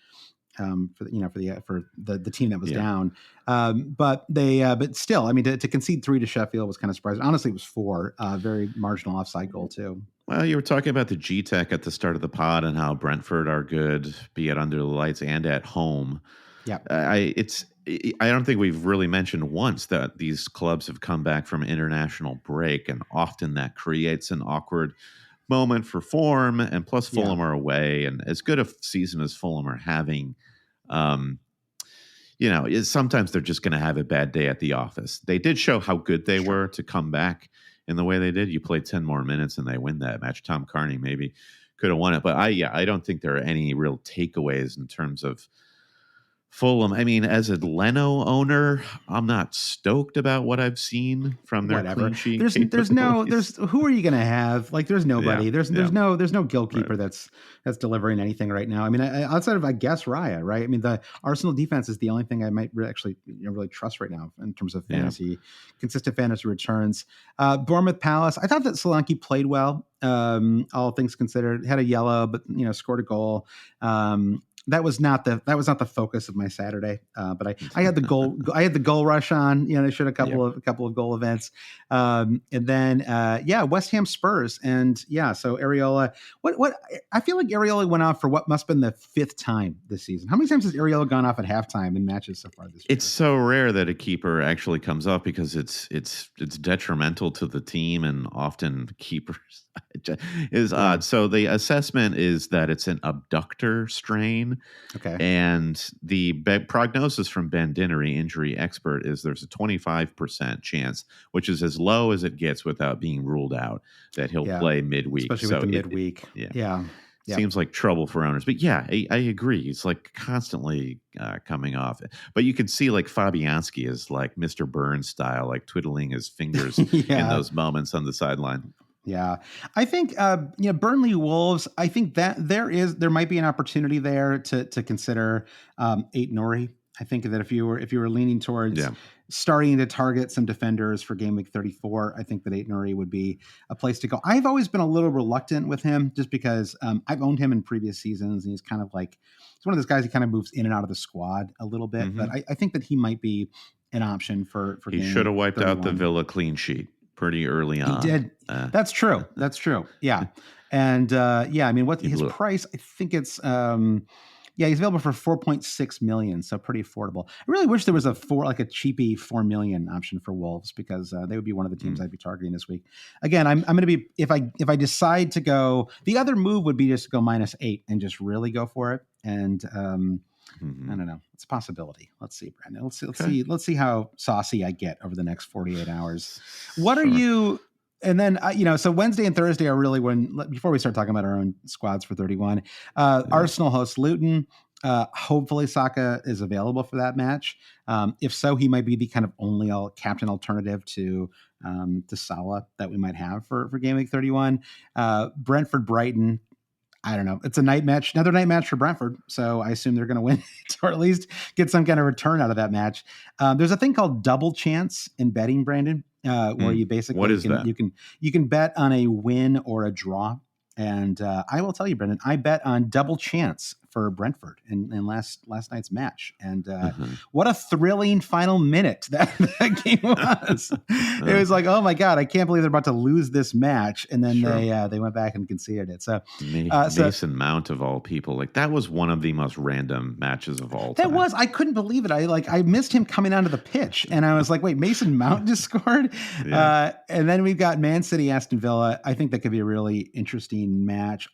team that was down. But still, I mean, to concede 3 to Sheffield was kind of surprising. Honestly, it was 4, very marginal offside goal too. Well, you were talking about the G-Tech at the start of the pod and how Brentford are good, be it under the lights and at home. Yeah. I don't think we've really mentioned once that these clubs have come back from international break, and often that creates an awkward moment for form. And plus, Yeah. Fulham are away, and as good a season as Fulham are having, um, sometimes they're just going to have a bad day at the office. They did show how good they were to come back in the way they did. You play 10 more minutes and they win that match. Tom Carney maybe could have won it, but I don't think there are any real takeaways in terms of Fulham. I mean, as a Leno owner, I'm not stoked about what I've seen from their Whatever. clean sheet There's capabilities. who are you going to have? Like, there's nobody. Yeah, There's yeah, no goalkeeper right. that's delivering anything right now. I mean, outside of, I guess, Raya, right? I mean, the Arsenal defense is the only thing I might actually really trust right now in terms of Yeah. consistent fantasy returns. Bournemouth Palace. I thought that Solanke played well. All things considered, had a yellow, but scored a goal. That was not the focus of my Saturday. But I had the goal. I had the goal rush on. They showed a couple of goal events, and then West Ham Spurs, and so Areola. What I feel like Areola went off for what must have been the 5th time this season. How many times has Areola gone off at halftime in matches so far this year? It's so rare that a keeper actually comes up because it's detrimental to the team, and often keepers is odd. So the assessment is that it's an abductor strain. Okay. And the prognosis from Ben Dinnery, injury expert, is there's a 25% chance, which is as low as it gets without being ruled out, that he'll play midweek. Especially with the midweek. Seems like trouble for owners. But I agree. He's like constantly coming off. But you can see like Fabianski is like Mr. Burns style, like twiddling his fingers in those moments on the sideline. Yeah, I think Burnley Wolves. I think that there might be an opportunity there to consider Ait-Nouri. I think that if you were leaning towards starting to target some defenders for game week 34, I think that Ait-Nouri would be a place to go. I've always been a little reluctant with him just because I've owned him in previous seasons, and he's kind of like one of those guys who kind of moves in and out of the squad a little bit. But I think that he might be an option for. He should have wiped out the Villa clean sheet pretty early on. He did. That's true. That's true. Yeah. And I mean, what's his price? I think it's he's available for 4.6 million, so pretty affordable. I really wish there was a cheapy 4 million option for Wolves, because they would be one of the teams I'd be targeting this week. Again, I'm going to be, if I decide to go, the other move would be just to go -8 and just really go for it. And I don't know. It's a possibility. Let's see, Brandon. Let's see how saucy I get over the next 48 hours. What are you? And then so Wednesday and Thursday are really before we start talking about our own squads for 31. Arsenal hosts Luton. Hopefully Saka is available for that match. If so, he might be the kind of only captain alternative to Salah that we might have for game week 31. Brentford Brighton. I don't know. It's a night match, another night match for Brentford. So I assume they're going to win or at least get some kind of return out of that match. There's a thing called double chance in betting, Brandon, where you basically what is that? You can bet on a win or a draw. And I will tell you, Brendan, I bet on double chance for Brentford in last night's match. And what a thrilling final minute that game was. It was like, oh my God, I can't believe they're about to lose this match. And then they went back and conceded it. So Mason Mount of all people, like that was one of the most random matches of all time. That was, I couldn't believe it. I missed him coming onto the pitch, and I was like, wait, Mason Mount just scored? And then we've got Man City, Aston Villa. I think that could be a really interesting match.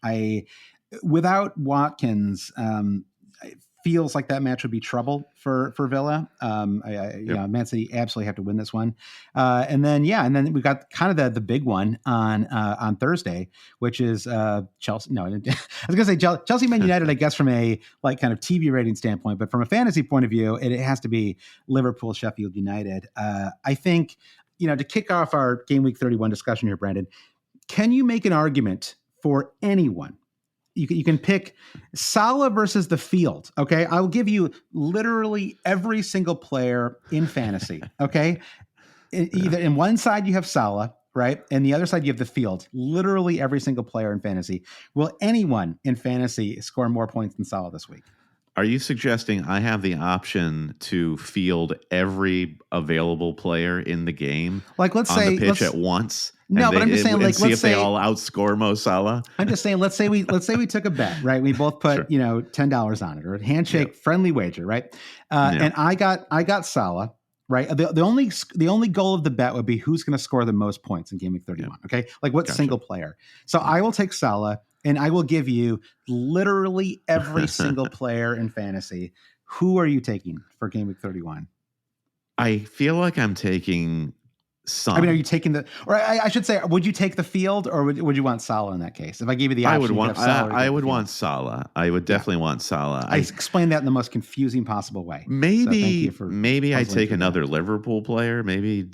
Without Watkins, it feels like that match would be trouble for Villa. Man City absolutely have to win this one. And then we've got kind of the big one on Thursday, which is Chelsea. No, I was going to say Chelsea Man United, I guess from a kind of TV rating standpoint, but from a fantasy point of view, it has to be Liverpool Sheffield United. I think, to kick off our game week 31 discussion here, Brandon, can you make an argument for anyone? You can pick Salah versus the field. Okay. I'll give you literally every single player in fantasy. Okay. Either in one side you have Salah, right? And the other side you have the field. Literally every single player in fantasy. Will anyone in fantasy score more points than Salah this week? Are you suggesting I have the option to field every available player in the game Like, let's on the say, pitch at once, no, but I'm just saying, like, see let's if they say, all outscore Mo Salah? I'm just saying, let's say we took a bet, right? We both put, Sure. $10 on it, or a handshake Yep. friendly wager, right? Yeah. And I got Salah, right? The only goal of the bet would be who's going to score the most points in Game Week 31. Yeah. Okay, like what single player? So I will take Salah, and I will give you literally every single player in fantasy. Who are you taking for Game Week 31? I feel like I'm taking Son. I mean, are you taking or I should say, would you take the field, or would you want Salah in that case? If I gave you the option, I would want Salah, I would want Salah. I would definitely want Salah. I explained that in the most confusing possible way. Maybe so maybe I take another Liverpool player. Maybe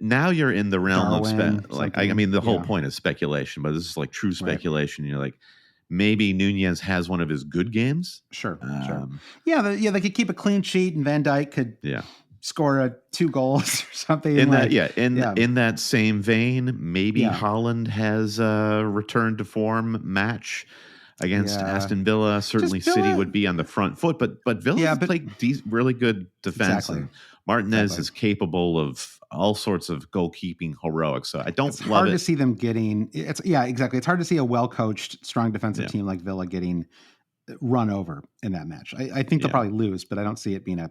now you're in the realm Darwin, of I mean, the whole point is speculation, but this is like true speculation. Right. You're like, maybe Nunez has one of his good games. Sure. Yeah, they could keep a clean sheet, and Van Dijk could score 2 goals or something. In that same vein, maybe Haaland has a return to form match against Aston Villa. Certainly, City would be on the front foot, but Villa played really good defense, and Martinez is capable of all sorts of goalkeeping heroics. So I don't it's love hard it. to see them getting. It's hard to see a well-coached, strong defensive team like Villa getting run over in that match. I think they'll probably lose, but I don't see it being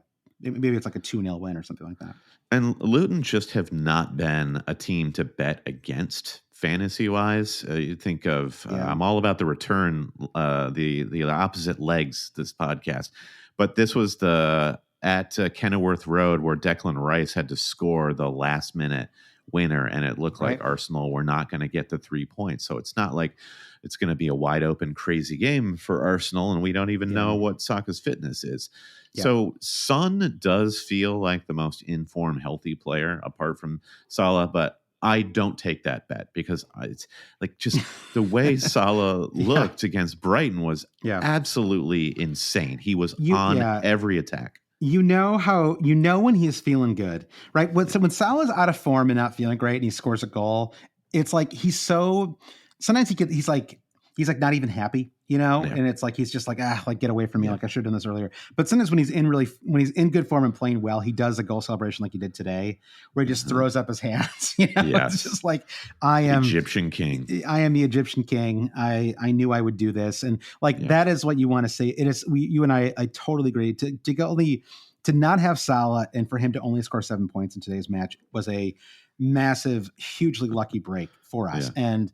maybe it's like a 2-0 win or something like that. And Luton just have not been a team to bet against fantasy-wise. You think of I'm all about the return, the opposite legs this podcast, but this was at Kenilworth Road where Declan Rice had to score the last-minute winner, and it looked like Arsenal were not going to get the 3 points. So it's not like it's going to be a wide-open, crazy game for Arsenal, and we don't even know what Saka's fitness is. Yeah. So Son does feel like the most informed, healthy player apart from Salah, but I don't take that bet because it's like just the way Salah looked against Brighton was absolutely insane. He was on every attack. When he's feeling good, right? When Salah's out of form and not feeling great and he scores a goal, it's like sometimes he's like not even happy, and it's like he's just like get away from me, like I should have done this earlier. But sometimes when he's in good form and playing well, he does a goal celebration like he did today, where he just throws up his hands. It's just like I am Egyptian king. I am the Egyptian king. I knew I would do this, and that is what you want to say. It is you and I totally agree to not have Salah and for him to only score 7 points in today's match was a massive, hugely lucky break for us. Yeah. And,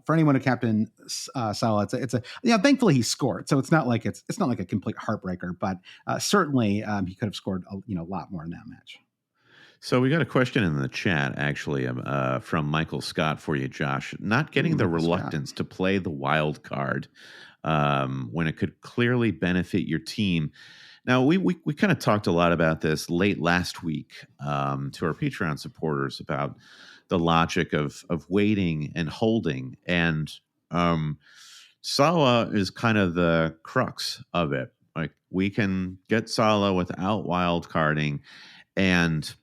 for anyone who captain Salah, it's a thankfully he scored. So it's not like a complete heartbreaker, but certainly he could have scored a lot more in that match. So we got a question in the chat, actually, from Michael Scott for you, Josh. Not getting the reluctance to play the wild card when it could clearly benefit your team. Now, we kind of talked a lot about this late last week to our Patreon supporters about the logic of waiting and holding. And Salah is kind of the crux of it. Like, we can get Salah without wild carding. And,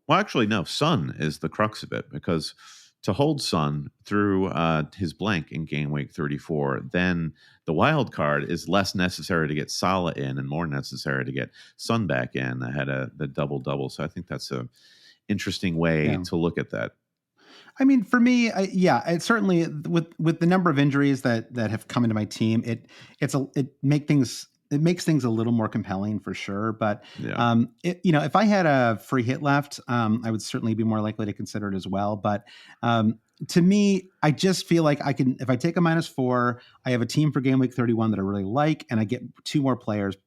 well, actually, no, Son is the crux of it, because to hold Son through his blank in game week 34, then the wild card is less necessary to get Salah in and more necessary to get Son back in ahead of the double-double. So I think that's a interesting way to look at that. I mean, for me, it's certainly with the number of injuries that have come into my team, it makes things a little more compelling for sure. But if I had a free hit left, I would certainly be more likely to consider it as well. But to me, I just feel like I can, if I take a -4, I have a team for game week 31 that I really like, and I get 2 more players,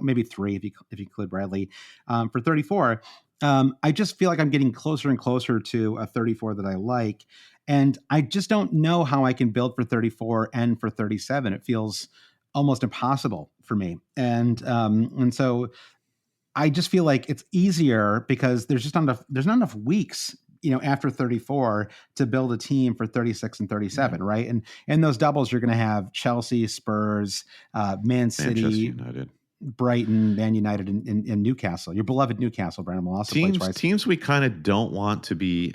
maybe 3 if you include Bradley, for 34. I just feel like I'm getting closer and closer to a 34 that I like. And I just don't know how I can build for 34 and for 37. It feels almost impossible for me. And so I just feel like it's easier because there's not enough weeks, after 34 to build a team for 36 and 37. Right. And in those doubles, you're going to have Chelsea, Spurs, Man City, Manchester United, Brighton, Man United, and Newcastle. Your beloved Newcastle, Brandon, will also play twice. Teams we kind of don't want to be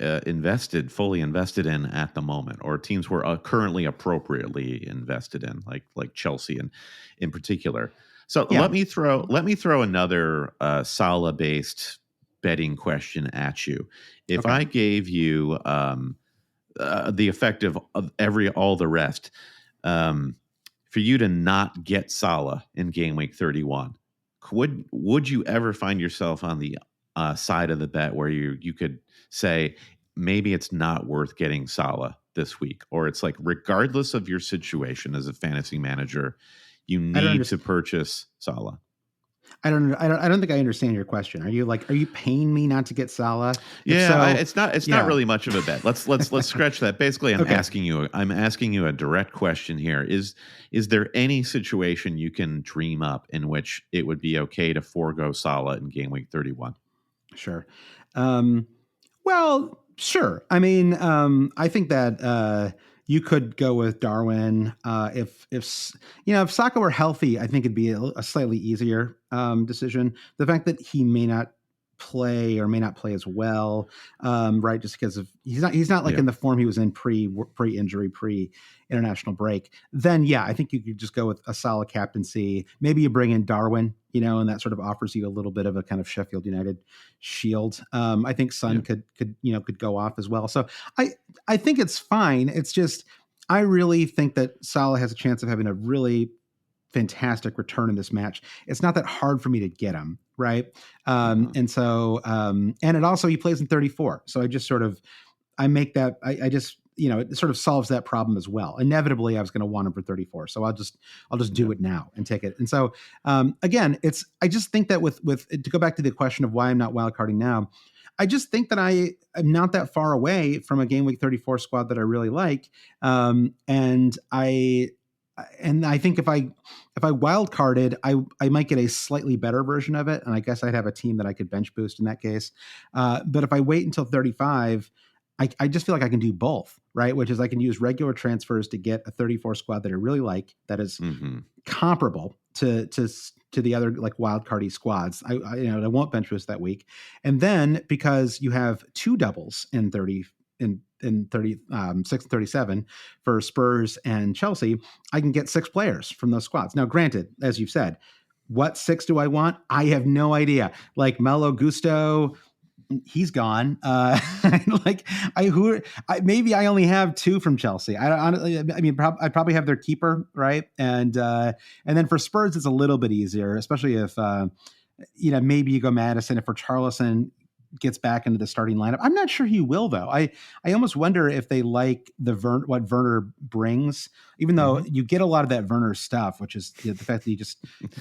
fully invested in at the moment, or teams we're currently appropriately invested in, like Chelsea in particular. So Yeah. let me throw another Salah based betting question at you. If Okay. I gave you the effect of all the rest, um, for you to not get Salah in game week 31, would you ever find yourself on the side of the bet where you could say maybe it's not worth getting Salah this week, or it's like regardless of your situation as a fantasy manager, you I don't need to understand. purchase Salah? I don't think I understand your question. Are you paying me not to get Salah? If Yeah, so, it's not yeah. really much of a bet. Let's scratch that. Basically, Okay. I'm asking you a direct question here. Is there any situation you can dream up in which it would be okay to forego Salah in game week 31? Sure. Um, well, sure. I mean, I think that you could go with Darwin if Saka were healthy. I think it'd be a slightly easier decision. The fact that he may not play or may not play as well, right? Just because of he's not like Yeah, in the form he was in pre injury, pre international break. Then yeah, I think you could just go with a solid captaincy. Maybe you bring in Darwin, and that sort of offers you a little bit of a kind of Sheffield United shield. I think yeah. Sun could go off as well. So I think it's fine. It's just I really think that Salah has a chance of having a really fantastic return in this match. It's not that hard for me to get him, right? Uh-huh. And it also he plays in 34. So I make that I just it sort of solves that problem as well. Inevitably, I was going to want him for 34, so I'll just do Yeah. it now and take it. And so again, I just think that with to go back to the question of why I'm not wildcarding now, I just think that I am not that far away from a game week 34 squad that I really like, and I think if I wild carded, I might get a slightly better version of it, and I guess I'd have a team that I could bench boost in that case. But if I wait until 35, I just feel like I can do both, right? Which is I can use regular transfers to get a 34 squad that I really like, that is Mm-hmm. comparable to the other like wild cardy squads. I won't bench boost that week, and then because you have two doubles in 30 in 36 and 37 for Spurs and Chelsea, I can get six players from those squads. Now, granted, as you've said, what six do I want? I have no idea. Like Malo Gusto, he's gone. Like maybe I only have two from Chelsea. I mean, I probably have their keeper, right? And then for Spurs, it's a little bit easier, especially if maybe you go Madison. If Richarlison gets back into the starting lineup, I'm not sure he will though. I almost wonder if they like what Werner brings, even though Mm-hmm. you get a lot of that Werner stuff, which is the fact that he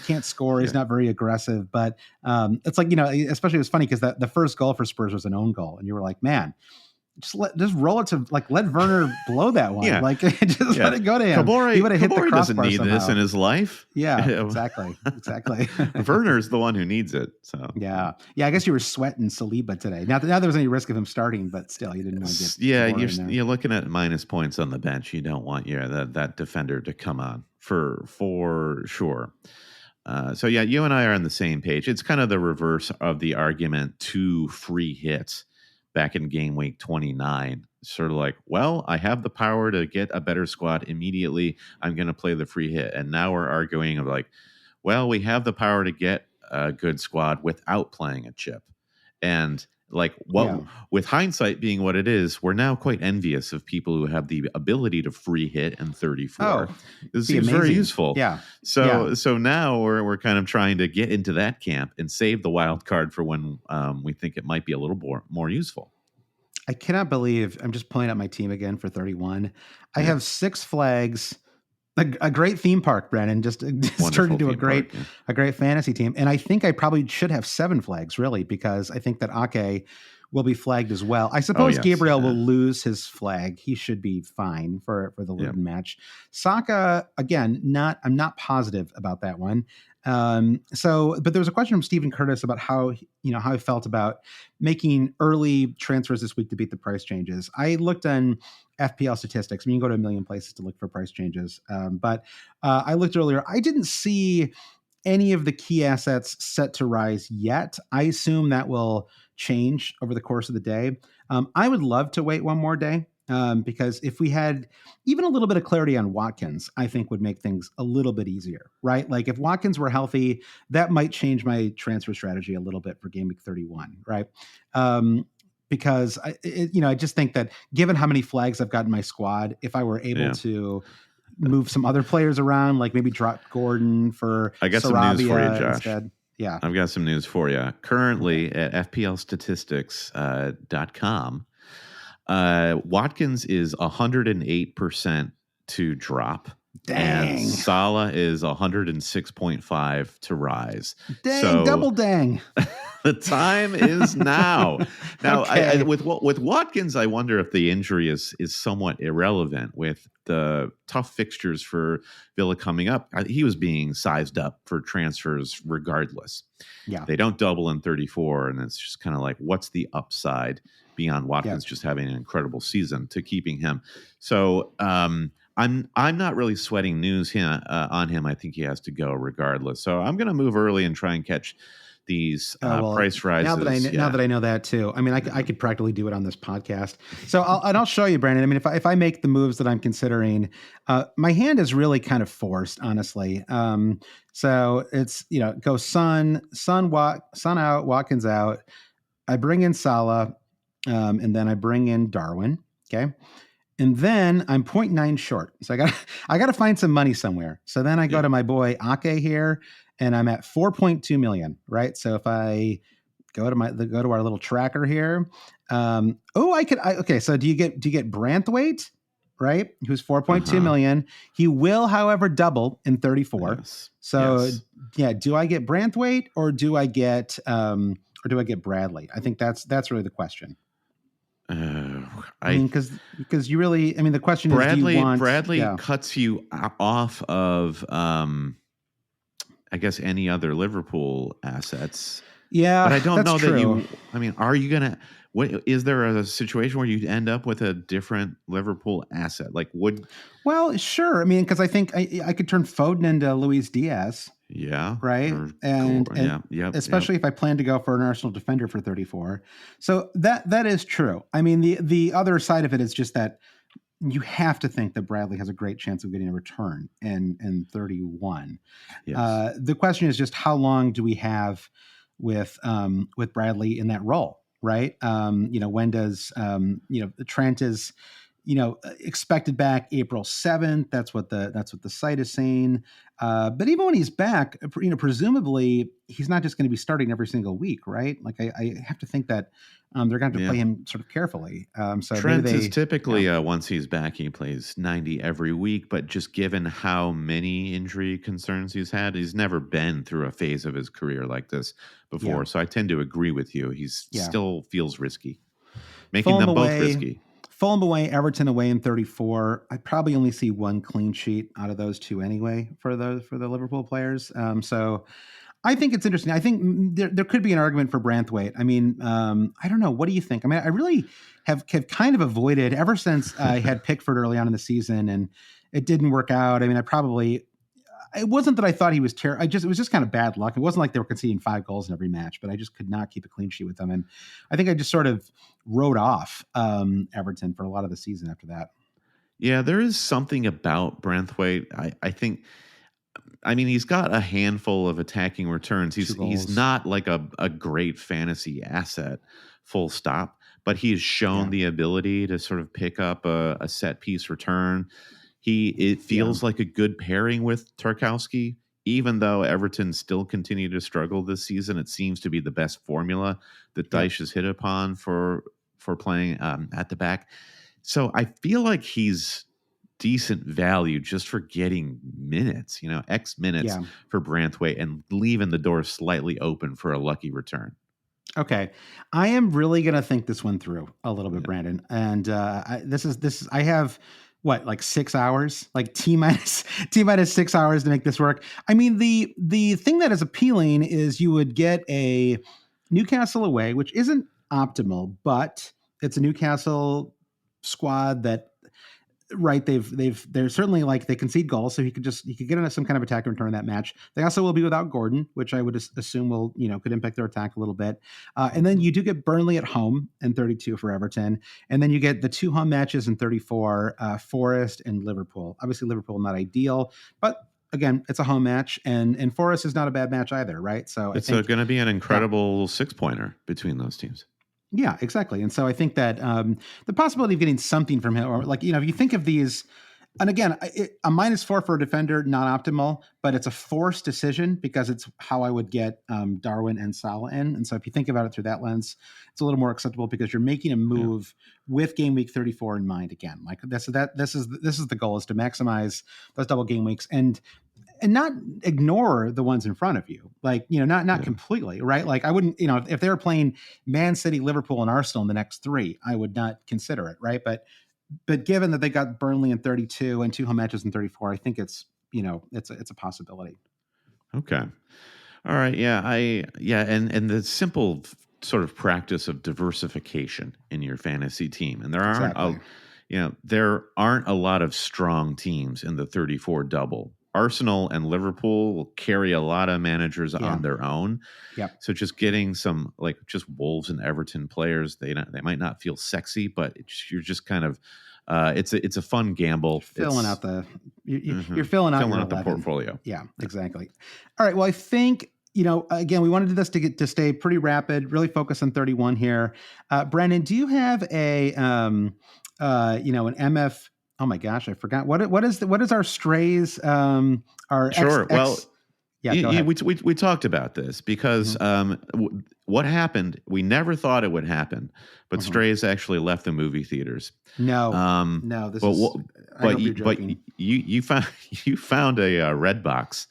can't score. He's Yeah. not very aggressive, but it's like especially it was funny because the first goal for Spurs was an own goal, and you were like, man, just roll it to like let Werner blow that one, Yeah. like just Yeah. let it go to him. He would have hit the Kabori doesn't crossbar need this somehow. in his life. Yeah, exactly. Werner's the one who needs it. So Yeah. I guess you were sweating Saliba today. Not that there was any risk of him starting, but still, you didn't want to get yeah, Kabore in there. you're looking at minus points on the bench. You don't want that defender to come on for sure. So yeah, you and I are on the same page. It's kind of the reverse of the argument to free hits back in game week 29. Sort of like, well, I have the power to get a better squad immediately. I'm going to play the free hit. And now we're arguing of like, well, we have the power to get a good squad without playing a chip. And like Yeah. with hindsight being what it is, we're now quite envious of people who have the ability to free hit in 34. Oh, This seems very useful. Yeah. So now we're kind of trying to get into that camp and save the wild card for when we think it might be a little more useful. I cannot believe I'm just pulling up my team again for 31. I Yeah. have 6 flags. A great theme park, Brennan. Just turned into a great fantasy team. And I think I probably should have 7 flags, really, because I think that Ake will be flagged as well. I suppose Gabriel will lose his flag. He should be fine for the Luton match. Saka, again, I'm not positive about that one. But there was a question from Stephen Curtis about how he felt about making early transfers this week to beat the price changes. I looked on FPL statistics. I mean, you can go to a million places to look for price changes. But I looked earlier. I didn't see any of the key assets set to rise yet. I assume that will change over the course of the day. I would love to wait one more day Because if we had even a little bit of clarity on Watkins, I think would make things a little bit easier, right? Like if Watkins were healthy, that might change my transfer strategy a little bit for game week 31, right? Because I just think that given how many flags I've got in my squad, if I were able to move some other players around, like maybe drop Gordon for I got some news for you, Sarabia Josh. instead. Yeah. I've got some news for you. Currently at FPLstatistics.com, Watkins is 108% to drop. Dang. And Salah is 106.5 to rise. Dang, so, double dang. The time is now. Now, okay. With Watkins, I wonder if the injury is somewhat irrelevant with the tough fixtures for Villa coming up. He was being sized up for transfers regardless. Yeah, they don't double in 34, and it's just kind of like, what's the upside beyond Watkins just having an incredible season to keeping him? So I'm not really sweating news on him. I think he has to go regardless. So I'm going to move early and try and catch these price rises. Now that I know that too, I mean, I could practically do it on this podcast. So I'll show you, Brandon. I mean, if I make the moves that I'm considering, my hand is really kind of forced, honestly. So it's go Son out, Watkins out. I bring in Salah, and then I bring in Darwin. Okay. And then I'm 0.9 short. So I got to find some money somewhere. So then I go to my boy Ake here, and I'm at 4.2 million, right? So if I go to our little tracker here, okay. So do you get Branthwaite, right? Who's 4.2 million. He will, however, double in 34. Yes. So do I get Branthwaite or do I get Bradley? I think that's really the question. Because you really, the question is, do you want Bradley cuts you off of, I guess, any other Liverpool assets. Yeah, but I don't know true. that are you gonna? Is there a situation where you end up with a different Liverpool asset? Well, sure. Because I think I could turn Foden into Luis Diaz. Yeah. Right. Especially if I plan to go for an Arsenal defender for 34. So that is true. The other side of it is just that you have to think that Bradley has a great chance of getting a return in 31. Yes. The question is just how long do we have with Bradley in that role, right? When does Trent is expected back April 7th. That's what the site is saying. But even when he's back, presumably he's not just going to be starting every single week, right? Like I have to think that they're going to have to play him sort of carefully. So Trent is typically once he's back, he plays 90 every week. But just given how many injury concerns he's had, he's never been through a phase of his career like this before. Yeah. So I tend to agree with you. He's still feels risky, making them both risky. Fulham away, Everton away in 34. I probably only see one clean sheet out of those two anyway for the Liverpool players. So I think it's interesting. I think there could be an argument for Branthwaite. I don't know. What do you think? I really have kind of avoided ever since I had Pickford early on in the season and it didn't work out. It wasn't that I thought he was terrible. It was just kind of bad luck. It wasn't like they were conceding 5 goals in every match, but I just could not keep a clean sheet with them. And I think I just sort of wrote off Everton for a lot of the season after that. Yeah, there is something about Branthwaite. I think, he's got a handful of attacking returns. He's not like a great fantasy asset, full stop, but he has shown the ability to sort of pick up a set piece return. It feels like a good pairing with Tarkowski, even though Everton still continue to struggle this season. It seems to be the best formula that Dyche has hit upon for playing at the back. So I feel like he's decent value just for getting minutes, X minutes for Branthwaite and leaving the door slightly open for a lucky return. Okay. I am really going to think this one through a little bit, Brandon. And I have like 6 hours, like T minus 6 hours to make this work. The thing that is appealing is you would get a Newcastle away, which isn't optimal, but it's a Newcastle squad that right. They're certainly like they concede goals, so he could get into some kind of attack return in that match. They also will be without Gordon, which I would assume will could impact their attack a little bit. And then you do get Burnley at home in 32 for Everton, and then you get the 2 home matches in 34, Forest and Liverpool. Obviously, Liverpool not ideal, but again, it's a home match, and Forest is not a bad match either, right? So It's I think going to be an incredible 6-pointer between those teams. yeah, exactly. And so I think that the possibility of getting something from him, or like, if you think of these, and again, a -4 for a defender, not optimal, but it's a forced decision because it's how I would get Darwin and Salah in. And so if you think about it through that lens, it's a little more acceptable because you're making a move with game week 34 in mind again. Like this is the goal, is to maximize those double game weeks and not ignore the ones in front of you. Like, not completely, right? Like I wouldn't, if they were playing Man City, Liverpool, and Arsenal in the next 3, I would not consider it, right? But given that they got Burnley in 32 and 2 home matches in 34, I think it's a possibility. Okay. All right. Yeah. And the simple sort of practice of diversification in your fantasy team. And there aren't a lot of strong teams in the 34 double. Arsenal and Liverpool will carry a lot of managers on their own. Yeah. So just getting some like just Wolves and Everton players, they might not feel sexy, but you're just kind of it's a fun gamble. You're filling out the portfolio. Yeah, exactly. All right. Well, I think again, we wanted this to stay pretty rapid, really focus on 31 here. Brendan, do you have an MF? Oh my gosh, I forgot what is our strays? Our sure. Well, yeah, we talked about this because what happened? We never thought it would happen, but Strays actually left the movie theaters. No, you found a red box.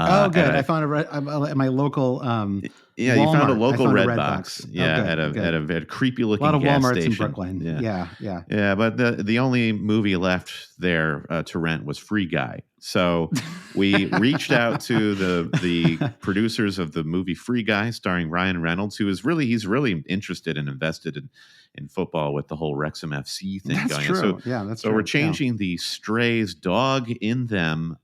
Oh, good. I found at my local. Walmart. You found a local Redbox. Yeah, at a creepy looking a lot of gas Walmarts station in Brooklyn. Yeah. But the only movie left there to rent was Free Guy. So we reached out to the producers of the movie Free Guy, starring Ryan Reynolds, he's really interested and invested in football with the whole Wrexham FC thing that's going true. on. So that's so true. We're changing the Strays dog in them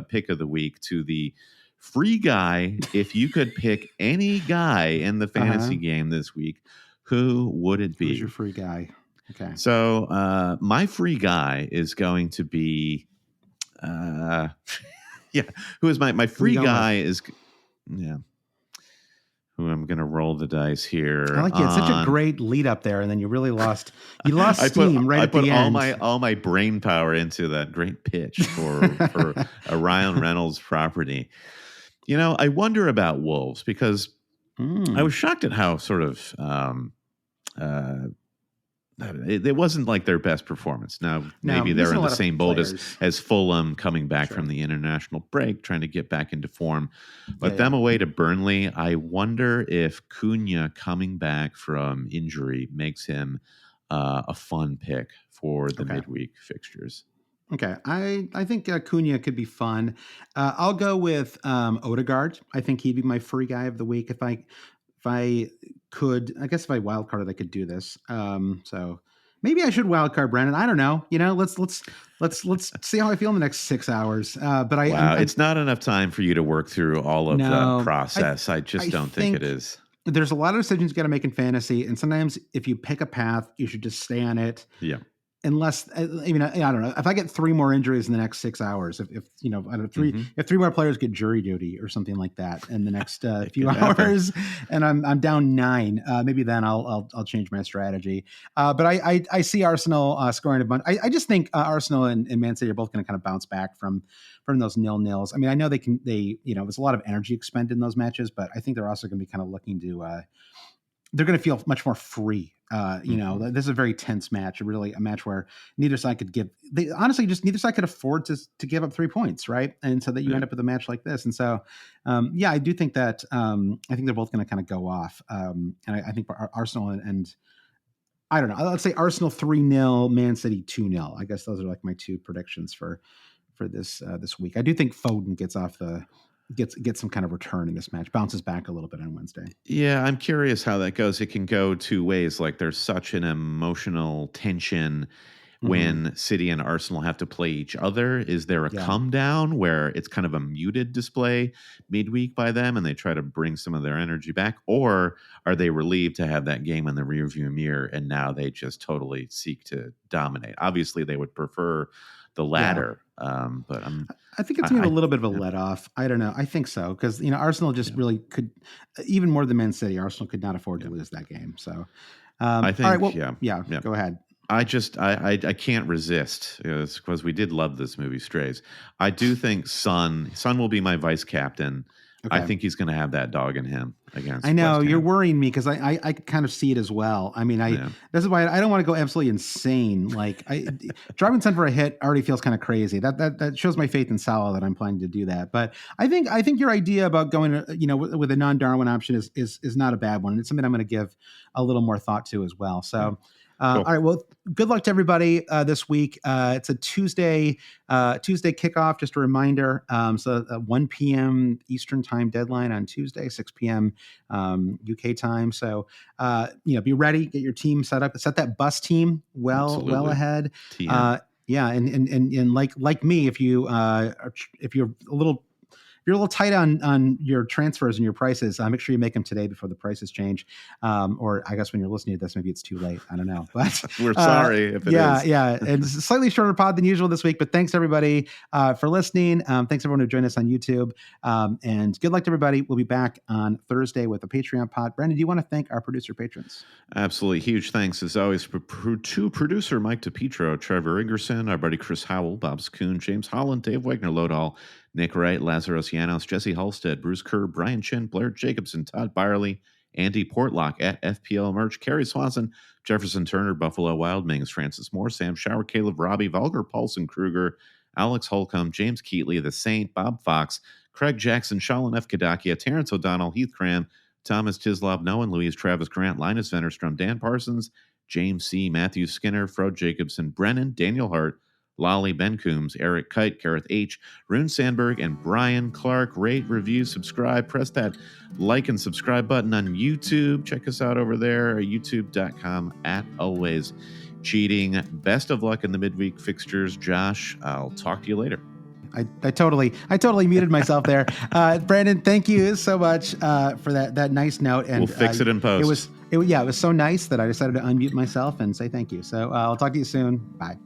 pick of the week to the Free Guy. If you could pick any guy in the fantasy game this week, who would it be? Who's your free guy? Okay. So my free guy is going to be who is my free guy is who I'm going to roll the dice here. I like it. It's such a great lead up there, and then you really lost steam right at the end. I put all my brain power into that great pitch for a Ryan Reynolds property. I wonder about Wolves because I was shocked at how sort of it wasn't like their best performance. Now, maybe they're in the same boat as Fulham coming back from the international break, trying to get back into form. But them away to Burnley, I wonder if Cunha coming back from injury makes him a fun pick for the midweek fixtures. Okay, I think Cunha could be fun. I'll go with Odegaard. I think he'd be my free guy of the week if I could. I guess if I wildcarded, I could do this. So maybe I should wildcard Brandon. I don't know. Let's see how I feel in the next 6 hours. But it's not enough time for you to work through all of the process. I don't think it is. There's a lot of decisions you got to make in fantasy, and sometimes if you pick a path, you should just stay on it. Yeah. Unless I don't know, if I get 3 more injuries in the next 6 hours, if I don't know, if 3 more players get jury duty or something like that in the next few hours, and I'm down 9, maybe then I'll change my strategy. But I see Arsenal scoring a bunch. I just think Arsenal and Man City are both going to kind of bounce back from those 0-0s. I mean, I know there's a lot of energy expended in those matches, but I think they're also going to be kind of looking to. They're going to feel much more free. This is a very tense match, really a match where neither side could neither side could afford to give up 3 points. Right. And so that you end up with a match like this. And so, I do think that, I think they're both going to kind of go off. And I think Arsenal and I don't know, let's say Arsenal 3-0, Man City 2-0. I guess those are like my 2 predictions for this week. I do think Foden gets some kind of return in this match, bounces back a little bit on Wednesday. Yeah, I'm curious how that goes. It can go 2 ways. Like there's such an emotional tension when City and Arsenal have to play each other? Is there a come down where it's kind of a muted display midweek by them and they try to bring some of their energy back? Or are they relieved to have that game in the rearview mirror and now they just totally seek to dominate? Obviously, they would prefer the latter. But I think it's a little bit of a let off. I don't know. I think so because Arsenal just really could, even more than Man City. Arsenal could not afford to lose that game. So I think, all right, go ahead. I can't resist because we did love this movie, Strays. I do think Son will be my vice captain. Okay. I think he's going to have that dog in him against. I know you're worrying me because I kind of see it as well. I mean, this is why I don't want to go absolutely insane. Like driving Son for a hit already feels kind of crazy. That shows my faith in Salah that I'm planning to do that. But I think your idea about going with a non-Darwin option is not a bad one. And it's something I'm going to give a little more thought to as well. So. Cool. All right. Well, good luck to everybody this week. It's a Tuesday kickoff. Just a reminder. So 1 p.m. Eastern time deadline on Tuesday, 6 p.m. UK time. So be ready. Get your team set up. Set that bus team well ahead. And like me, if you're a little tight on your transfers and your prices, make sure you make them today before the prices change. Or I guess when you're listening to this, maybe it's too late. I don't know. But we're sorry if it is. Yeah. And it's a slightly shorter pod than usual this week, but thanks everybody for listening. Thanks everyone who joined us on YouTube. And good luck to everybody. We'll be back on Thursday with a Patreon pod. Brandon, do you want to thank our producer patrons? Absolutely. Huge thanks as always to producer Mike DePietro, Trevor Ingerson, our buddy Chris Howell, Bob Skoon, James Holland, Dave Wagner, Lodall, Nick Wright, Lazarus Llanos, Jesse Halstead, Bruce Kerr, Brian Chin, Blair Jacobson, Todd Byerly, Andy Portlock at FPL Merch, Kerry Swanson, Jefferson Turner, Buffalo Wild Mings, Francis Moore, Sam Shower, Caleb Robbie, Volker Paulson Kruger, Alex Holcomb, James Keatley, The Saint, Bob Fox, Craig Jackson, Shalin F. Kadakia, Terrence O'Donnell, Heath Cram, Thomas Tislov, Noah Louise, Travis Grant, Linus Vennerstrom, Dan Parsons, James C., Matthew Skinner, Frode Jacobson, Brennan, Daniel Hart, Lolly, Ben Coombs, Eric Kite, Gareth H., Rune Sandberg, and Brian Clark. Rate, review, subscribe. Press that like and subscribe button on YouTube. Check us out over there, youtube.com @always cheating. Best of luck in the midweek fixtures. Josh, I'll talk to you later. I totally muted myself there. Brandon, thank you so much for that nice note. And we'll fix it in post. It was so nice that I decided to unmute myself and say thank you. So I'll talk to you soon. Bye.